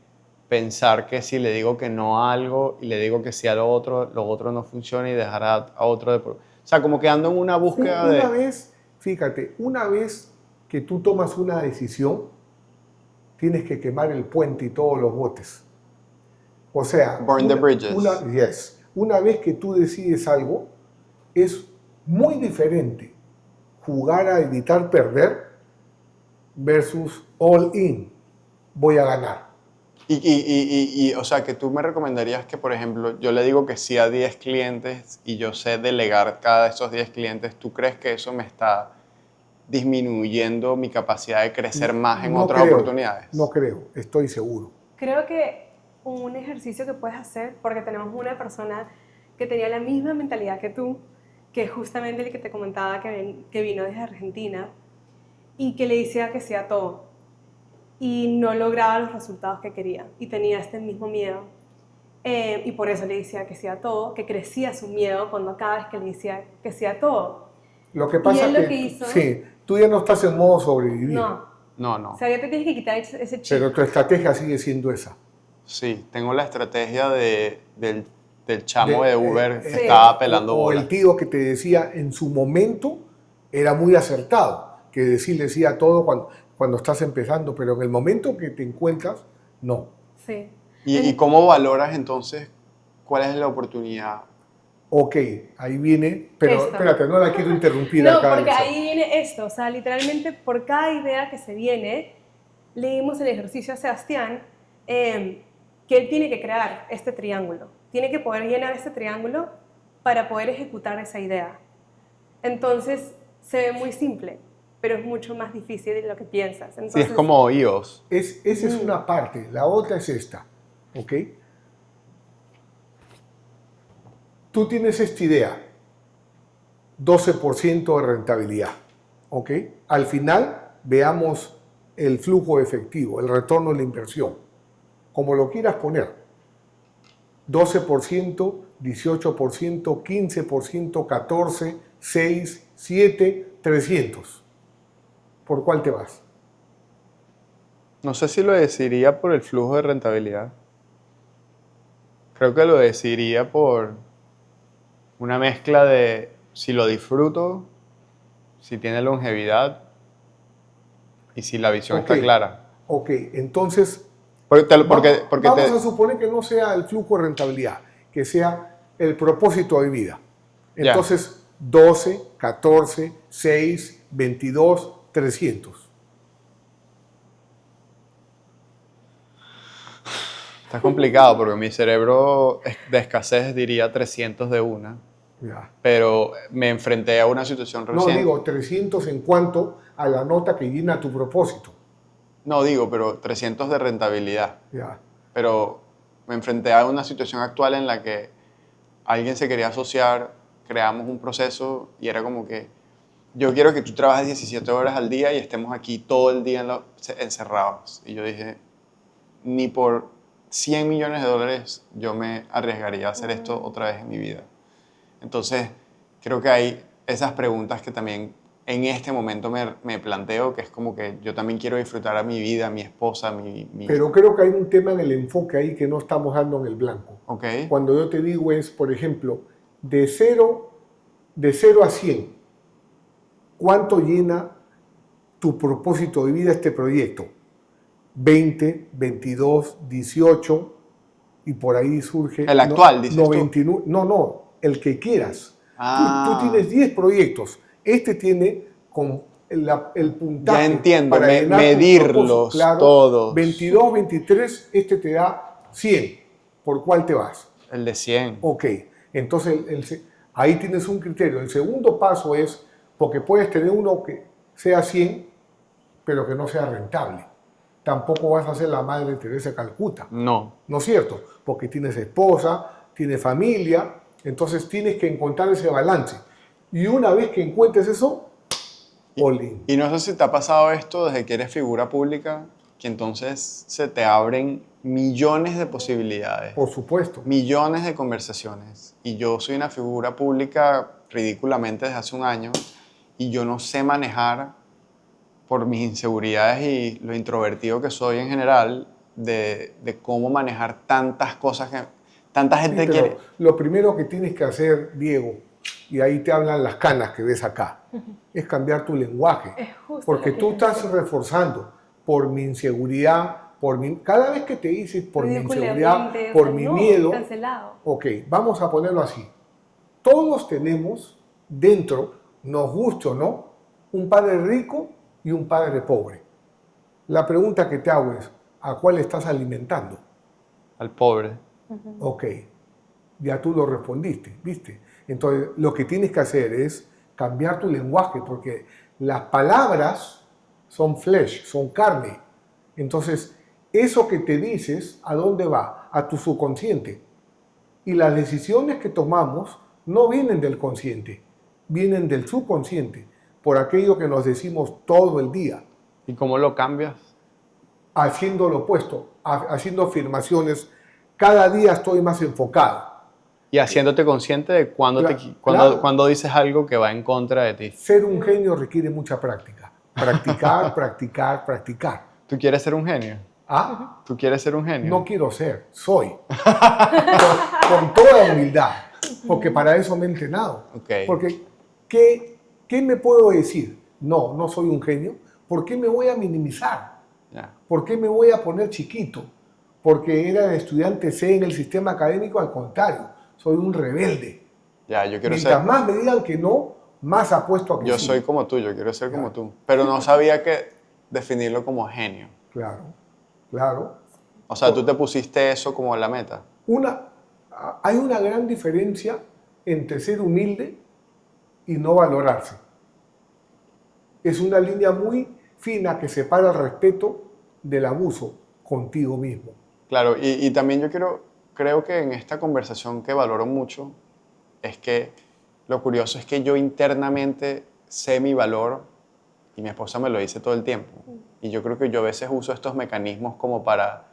pensar que si le digo que no a algo y le digo que sí a lo otro no funciona y dejar a otro de... O sea, como que ando en una búsqueda Una vez, fíjate, una vez que tú tomas una decisión, tienes que quemar el puente y todos los botes. O sea, Burn the bridges. Una vez que tú decides algo, es muy diferente jugar a evitar perder versus all in, voy a ganar. O sea, que tú me recomendarías que, por ejemplo, yo le digo que sí a 10 clientes y yo sé delegar cada de esos 10 clientes, ¿tú crees que eso me está disminuyendo mi capacidad de crecer más en otras oportunidades? No creo, estoy seguro. Creo que un ejercicio que puedes hacer, porque tenemos una persona que tenía la misma mentalidad que tú, que es justamente el que te comentaba que vino desde Argentina y que le decía que sí a todo y no lograba los resultados que quería y tenía este mismo miedo. Y por eso le decía que sí a todo, que crecía su miedo cuando cada vez que le decía que sí a todo. Lo que pasa y él es lo que hizo, sí, tú ya no estás en modo sobrevivir. No. O sea, ya te tienes que quitar ese chip. Pero tu estrategia sigue siendo esa. Sí, tengo la estrategia del chamo de Uber que sí. estaba pelando o bola. el tío que te decía en su momento era muy acertado, que decirle sí a todo cuando estás empezando, pero en el momento que te encuentras, no. Sí. ¿Y cómo valoras entonces cuál es la oportunidad? Ok, ahí viene, pero Esto. espérate, no la quiero interrumpir No, acá. porque ahí viene esto, o sea, literalmente por cada idea que se viene, le dimos el ejercicio a Sebastián que él tiene que crear este triángulo, tiene que poder llenar este triángulo para poder ejecutar esa idea. Entonces, se ve muy simple, pero es mucho más difícil de lo que piensas. Entonces, Sí, es como iOS. Esa es una parte, la otra es esta, ¿ok? Tú tienes esta idea, 12% de rentabilidad, ¿ok? Al final, veamos el flujo efectivo, el retorno de la inversión, como lo quieras poner. 12%, 18%, 15%, 14%, 6%, 7%, 300%. ¿Por cuál te vas? No sé si lo decidiría por el flujo de rentabilidad. Creo que lo decidiría por una mezcla de si lo disfruto, si tiene longevidad y si la visión está clara. Ok, entonces Vamos a suponer que no sea el flujo de rentabilidad, que sea el propósito de vida. Entonces, 12, 14, 6, 22, 300. Está complicado porque mi cerebro de escasez diría 300 de una. Ya. Pero me enfrenté a una situación reciente. No, digo 300 en cuanto a la nota que llena tu propósito. No, digo, pero 300 de rentabilidad. Ya. Pero me enfrenté a una situación actual en la que alguien se quería asociar, creamos un proceso y era como que yo quiero que tú trabajes 17 horas al día y estemos aquí todo el día encerrados. Y yo dije, ni por 100 millones de dólares yo me arriesgaría a hacer esto otra vez en mi vida. Entonces, creo que hay esas preguntas que también en este momento me planteo, que es como que yo también quiero disfrutar a mi vida, a mi esposa, Pero creo que hay un tema en el enfoque ahí que no estamos dando en el blanco. Okay. Cuando yo te digo es, por ejemplo, de 0 a 100, ¿cuánto llena tu propósito de vida este proyecto? 20, 22, 18 y por ahí surge... ¿El actual, dices 99, tú? No, el que quieras. Tú tienes 10 proyectos. Este tiene con el puntaje. Ya entiendo, para llenar medirlos claro, todos. 22, 23, este te da 100. ¿Por cuál te vas? El de 100. Ok, entonces ahí tienes un criterio. El segundo paso es, porque puedes tener uno que sea 100, pero que no sea rentable. Tampoco vas a ser la madre de Teresa de Calcuta. No. ¿No es cierto? Porque tienes esposa, tienes familia, entonces tienes que encontrar ese balance. Y una vez que encuentres eso, all in. Y no sé si te ha pasado esto desde que eres figura pública, que entonces se te abren millones de posibilidades. Por supuesto. Millones de conversaciones. Y yo soy una figura pública ridículamente desde hace un año y yo no sé manejar, por mis inseguridades y lo introvertido que soy en general, de cómo manejar tantas cosas que tanta gente Sí, quiere. Lo primero que tienes que hacer, Diego, y ahí te hablan las canas que ves acá, es cambiar tu lenguaje. Es justo Porque lo que tú yo estás decía. reforzando por mi inseguridad, cada vez que te dices por mi inseguridad, Ridículamente, por o sea, mi no, miedo, cancelado. ok, vamos a ponerlo así. Todos tenemos dentro, nos guste o no, un padre rico y un padre pobre. La pregunta que te hago es, ¿a cuál estás alimentando? Al pobre. Ok, ya tú lo respondiste, ¿viste? Entonces, lo que tienes que hacer es cambiar tu lenguaje, porque las palabras son flesh, son carne. Entonces, eso que te dices, ¿a dónde va? A tu subconsciente. Y las decisiones que tomamos no vienen del consciente, vienen del subconsciente, por aquello que nos decimos todo el día, ¿Y cómo lo cambias? haciendo lo opuesto, haciendo afirmaciones. Cada día estoy más enfocado. Y haciéndote consciente de Claro. cuando dices algo que va en contra de ti. Ser un genio requiere mucha práctica. Practicar, practicar, practicar. ¿Tú quieres ser un genio? ¿Ah? ¿Tú quieres ser un genio? No quiero ser, soy. Con toda humildad. Porque para eso me he entrenado. Ok. Porque, ¿qué me puedo decir? No, no soy un genio. ¿Por qué me voy a minimizar? Ya. ¿Por qué me voy a poner chiquito? Porque era estudiante C en el sistema académico, al contrario, soy un rebelde. Ya, yo quiero Mientras ser... más me digan que no, más apuesto a que Yo sí. soy como tú, yo quiero ser como Ya. tú. Pero no sabía que definirlo como genio. Claro, claro. O sea, tú te pusiste eso como la meta. Hay una gran diferencia entre ser humilde y no valorarse. Es una línea muy fina que separa el respeto del abuso contigo mismo. Claro, y también creo que en esta conversación que valoro mucho es que lo curioso es que yo internamente sé mi valor y mi esposa me lo dice todo el tiempo. Y yo creo que yo a veces uso estos mecanismos como para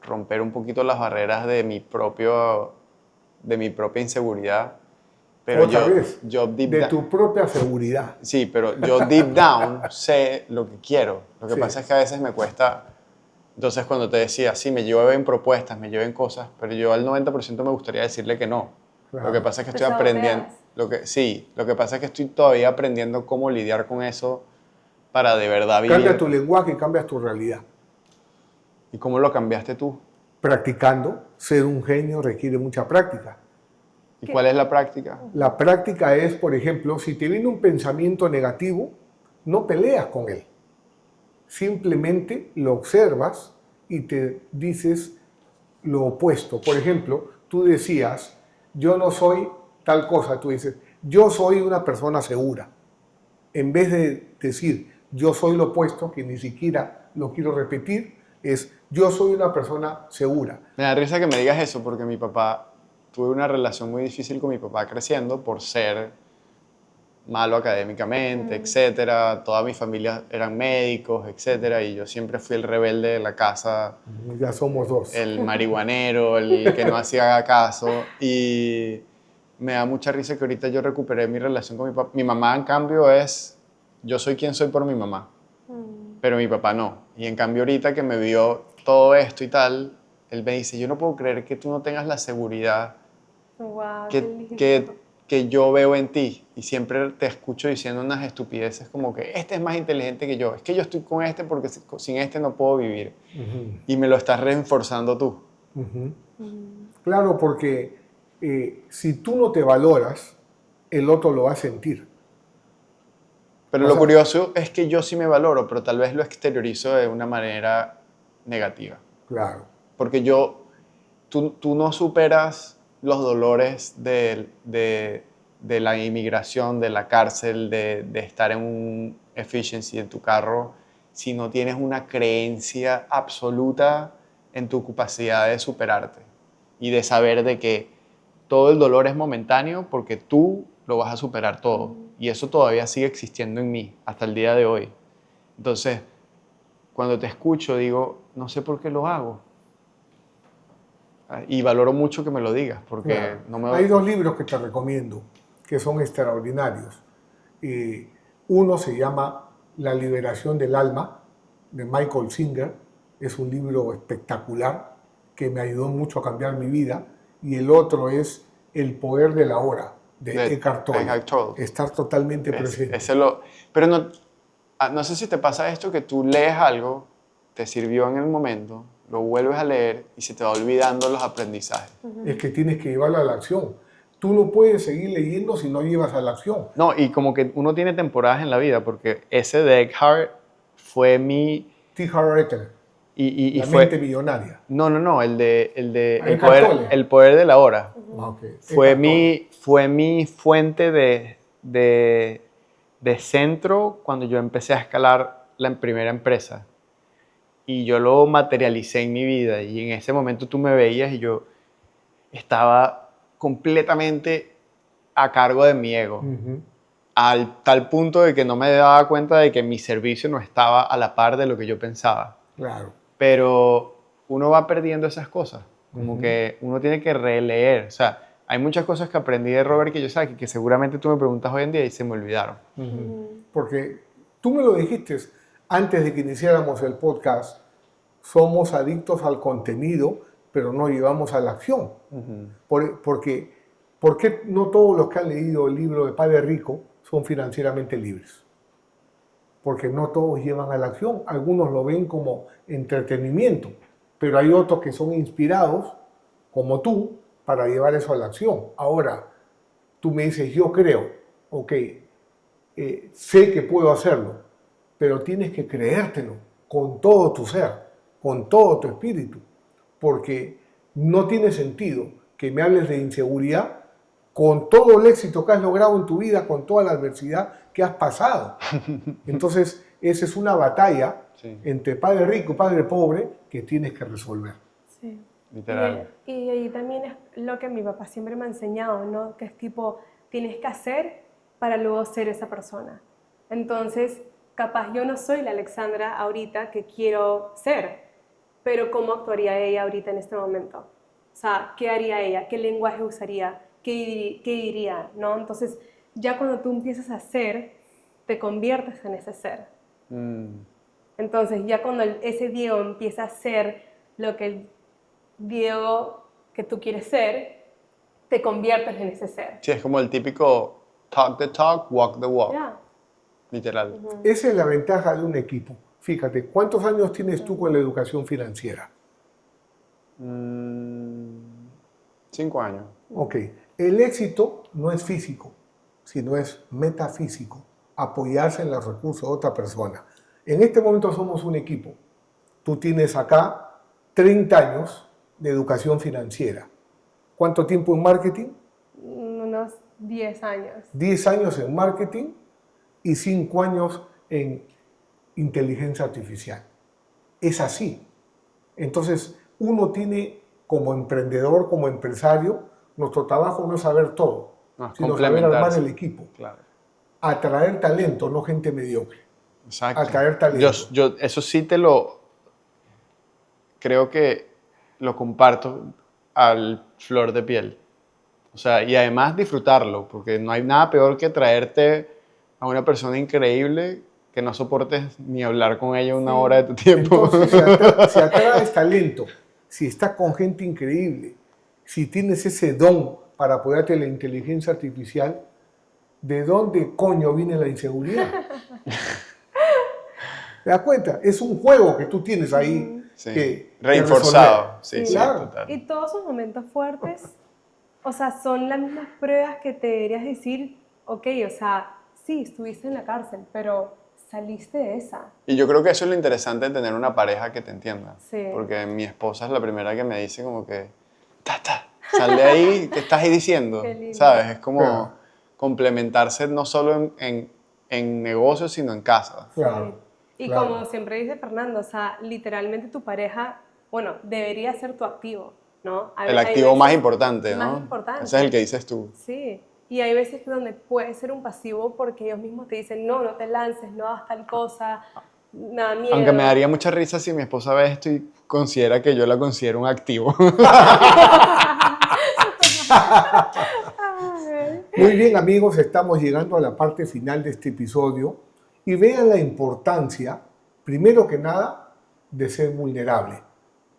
romper un poquito las barreras de mi propia inseguridad. Pero Otra vez, yo deep de down- tu propia seguridad. Sí, pero yo deep down sé lo que quiero. Lo que Sí. pasa es que a veces me cuesta. Entonces, cuando te decía, sí, me lleven propuestas, me lleven cosas, pero yo al 90% me gustaría decirle que no. Claro. Lo que pasa es que Te estoy aprendiendo. saboteas. Lo que pasa es que estoy todavía aprendiendo cómo lidiar con eso para de verdad vivir. Cambia tu lenguaje y cambias tu realidad. ¿Y cómo lo cambiaste tú? Practicando, ser un genio requiere mucha práctica. ¿Y ¿Qué? cuál es la práctica? La práctica es, por ejemplo, si te viene un pensamiento negativo, no peleas con él. Simplemente lo observas y te dices lo opuesto. Por ejemplo, tú decías, yo no soy tal cosa, tú dices, yo soy una persona segura. En vez de decir, yo soy lo opuesto, que ni siquiera lo quiero repetir, es, yo soy una persona segura. Me da risa que me digas eso porque tuve una relación muy difícil con mi papá creciendo por ser malo académicamente, etcétera. Toda mi familia eran médicos, etcétera, y yo siempre fui el rebelde de la casa, Ya somos dos. el marihuanero, el que no hacía caso. Y me da mucha risa que ahorita yo recuperé mi relación con mi papá. Mi mamá, en cambio, yo soy quien soy por mi mamá, pero mi papá no. Y en cambio ahorita que me vio todo esto y tal, él me dice, yo no puedo creer que tú no tengas la seguridad Wow, qué lindo. que yo veo en ti. Y siempre te escucho diciendo unas estupideces como que este es más inteligente que yo. Es que yo estoy con este porque sin este no puedo vivir. Y me lo estás reforzando tú. Claro, porque si tú no te valoras, el otro lo va a sentir. Pero O lo sea, curioso es que yo sí me valoro, pero tal vez lo exteriorizo de una manera negativa. Claro. Porque tú no superas los dolores de la inmigración, de la cárcel, de estar en un efficiency en tu carro, si no tienes una creencia absoluta en tu capacidad de superarte y de saber de que todo el dolor es momentáneo porque tú lo vas a superar todo. Y eso todavía sigue existiendo en mí hasta el día de hoy. Entonces, cuando te escucho, digo, no sé por qué lo hago. Y valoro mucho que me lo digas, porque Claro. no me... Hay dos libros que te recomiendo, que son extraordinarios. Uno se llama La liberación del alma, de Michael Singer. Es un libro espectacular que me ayudó mucho a cambiar mi vida. Y el otro es El poder de la hora, de Eckhart Tolle. Eckhart Tolle. Estar totalmente presente. Pero no sé si te pasa esto, que tú lees algo te sirvió en el momento, lo vuelves a leer y se te va olvidando los aprendizajes. Es que tienes que llevarlo a la acción. Tú no puedes seguir leyendo si no llevas a la acción. No, y como que uno tiene temporadas en la vida, porque ese de Eckhart fue mi... T. Harv Eker, Y la fue... mente millonaria. No, el de Eckhart Tolle. el poder de la hora. Ah, ok. Fue Eckhart Tolle. fue mi fuente de centro cuando yo empecé a escalar la primera empresa. Y yo lo materialicé en mi vida. Y en ese momento tú me veías y yo estaba completamente a cargo de mi ego. Ujú. Al tal punto de que no me daba cuenta de que mi servicio no estaba a la par de lo que yo pensaba. Claro. Pero uno va perdiendo esas cosas. Como Ujú. que uno tiene que releer. O sea, hay muchas cosas que aprendí de Robert que yo sé que seguramente tú me preguntas hoy en día y se me olvidaron. Ujú. Porque tú me lo dijiste antes de que iniciáramos el podcast, somos adictos al contenido, pero no llevamos a la acción. Porque ¿por qué no todos los que han leído el libro de Padre Rico son financieramente libres? Porque no todos llevan a la acción. Algunos lo ven como entretenimiento, pero hay otros que son inspirados, como tú, para llevar eso a la acción. Ahora, tú me dices, yo creo, ok, sé que puedo hacerlo, pero tienes que creértelo con todo tu ser, con todo tu espíritu, porque no tiene sentido que me hables de inseguridad con todo el éxito que has logrado en tu vida, con toda la adversidad que has pasado. Entonces, esa es una batalla Sí. entre padre rico y padre pobre que tienes que resolver. Sí. Literal. Y también es lo que mi papá siempre me ha enseñado, ¿no? Que es tipo, tienes que hacer para luego ser esa persona. Entonces, capaz yo no soy la Alexandra ahorita que quiero ser, pero ¿cómo actuaría ella ahorita en este momento? O sea, ¿qué haría ella? ¿Qué lenguaje usaría? ¿Qué diría? ¿No? Entonces, ya cuando tú empiezas a ser, te conviertes en ese ser. Entonces, ya cuando ese Diego empieza a ser lo que el Diego que tú quieres ser, te conviertes en ese ser. Sí, es como el típico talk the talk, walk the walk. Ya. Literal. Esa es la ventaja de un equipo. Fíjate, ¿cuántos años tienes tú con la educación financiera? 5 años. Ok, el éxito no es físico, sino es metafísico, apoyarse en los recursos de otra persona. En este momento somos un equipo. Tú tienes acá 30 años de educación financiera. ¿Cuánto tiempo en marketing? Unos 10 años. 10 años en marketing y 5 años en inteligencia artificial. Es así. Entonces, uno tiene como emprendedor, como empresario, nuestro trabajo no es saber todo, No, es sino saber armar complementarse. el equipo. Claro. Atraer talento, no gente mediocre. Exacto. Atraer talento. Yo eso sí creo que lo comparto al flor de piel. O sea, y además disfrutarlo, porque no hay nada peor que traerte a una persona increíble que no soportes ni hablar con ella una hora de tu tiempo. Entonces, si atraes talento, si estás con gente increíble, si tienes ese don para apoyarte en la inteligencia artificial, ¿de dónde coño viene la inseguridad? ¿Te das cuenta? Es un juego que tú tienes ahí Sí. que Reforzado. resolver. Sí, Claro. total. Y todos esos momentos fuertes, o sea, son las mismas pruebas que te deberías decir, ok, o sea, sí, estuviste en la cárcel, pero saliste de esa. Y yo creo que eso es lo interesante de tener una pareja que te entienda. Sí. Porque mi esposa es la primera que me dice como que, sal de ahí, ¿qué estás ahí diciendo? Qué lindo. ¿Sabes? Es como Claro. complementarse no solo en negocios, sino en casa. Claro, Y claro. como siempre dice Fernando, o sea, literalmente tu pareja, bueno, debería ser tu activo, ¿no? El activo más importante, ¿no? Más importante. Ese es el que dices tú. Sí, y hay veces donde puede ser un pasivo porque ellos mismos te dicen, no, no te lances, no hagas tal cosa, nada miedo. Aunque me daría mucha risa si mi esposa ve esto y considera que yo la considero un activo. Muy bien, amigos, estamos llegando a la parte final de este episodio y vean la importancia, primero que nada, de ser vulnerable.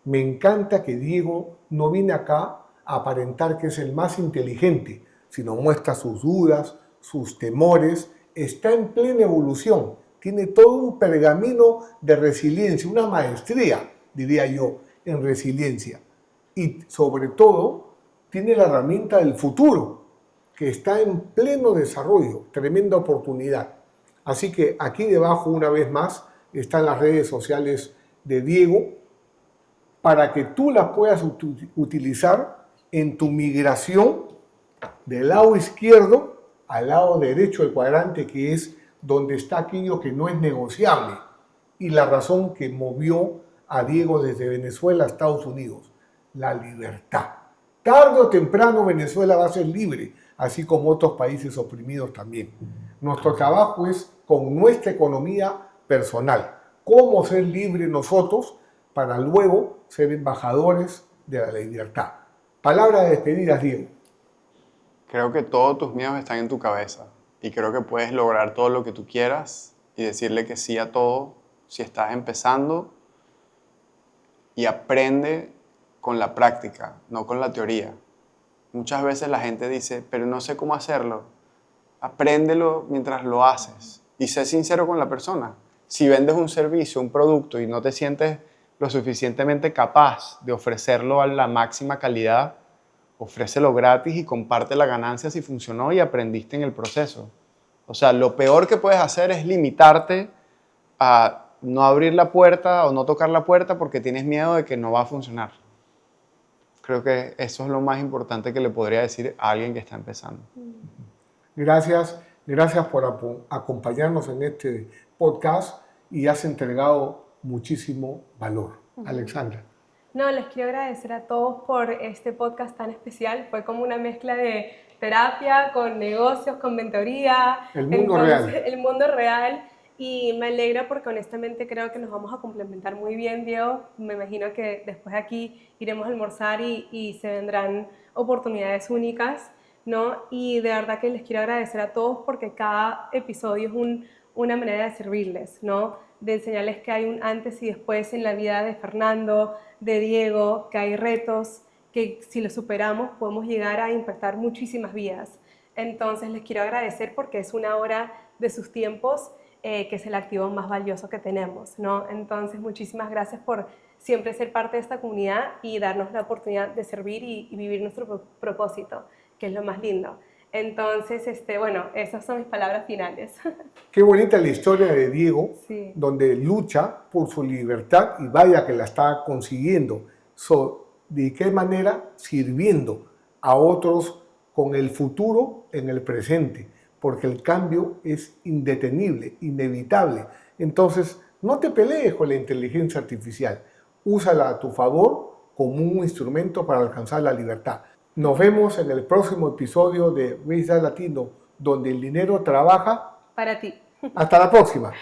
Me encanta que Diego no viene acá a aparentar que es el más inteligente, sino muestra sus dudas, sus temores, está en plena evolución, tiene todo un pergamino de resiliencia, una maestría, diría yo, en resiliencia. Y sobre todo, tiene la herramienta del futuro, que está en pleno desarrollo, tremenda oportunidad. Así que aquí debajo, una vez más, están las redes sociales de Diego, para que tú las puedas utilizar en tu migración del lado izquierdo al lado derecho del cuadrante, que es donde está aquello que no es negociable y la razón que movió a Diego desde Venezuela a Estados Unidos, la libertad. Tarde o temprano Venezuela va a ser libre, así como otros países oprimidos también. Nuestro trabajo es con nuestra economía personal, cómo ser libres nosotros para luego ser embajadores de la libertad. Palabra de despedida, Diego. Creo que todos tus miedos están en tu cabeza y creo que puedes lograr todo lo que tú quieras y decirle que sí a todo si estás empezando, y aprende con la práctica, no con la teoría. Muchas veces la gente dice, pero no sé cómo hacerlo. Apréndelo mientras lo haces y sé sincero con la persona. Si vendes un servicio, un producto y no te sientes lo suficientemente capaz de ofrecerlo a la máxima calidad, ofrécelo gratis y comparte la ganancia si funcionó y aprendiste en el proceso. O sea, lo peor que puedes hacer es limitarte a no abrir la puerta o no tocar la puerta porque tienes miedo de que no va a funcionar. Creo que eso es lo más importante que le podría decir a alguien que está empezando. Gracias por acompañarnos en este podcast y has entregado muchísimo valor. Alexandra. No, les quiero agradecer a todos por este podcast tan especial. Fue como una mezcla de terapia con negocios, con mentoría. El mundo real. El mundo real. Y me alegra porque honestamente creo que nos vamos a complementar muy bien, Diego. Me imagino que después de aquí iremos a almorzar y se vendrán oportunidades únicas, ¿no? Y de verdad que les quiero agradecer a todos porque cada episodio es una manera de servirles, ¿no? De enseñarles que hay un antes y después en la vida de Fernando, de Diego, que hay retos, que si los superamos podemos llegar a impactar muchísimas vidas. Entonces les quiero agradecer porque es una hora de sus tiempos que es el activo más valioso que tenemos, ¿no? Entonces muchísimas gracias por siempre ser parte de esta comunidad y darnos la oportunidad de servir y vivir nuestro propósito, que es lo más lindo. Entonces, bueno, esas son mis palabras finales. Qué bonita la historia de Diego, Sí. donde lucha por su libertad y vaya que la está consiguiendo. ¿De qué manera? Sirviendo a otros con el futuro en el presente, porque el cambio es indetenible, inevitable. Entonces, no te pelees con la inteligencia artificial. Úsala a tu favor como un instrumento para alcanzar la libertad. Nos vemos en el próximo episodio de Rich Dad Latino, donde el dinero trabaja Para ti. Hasta la próxima.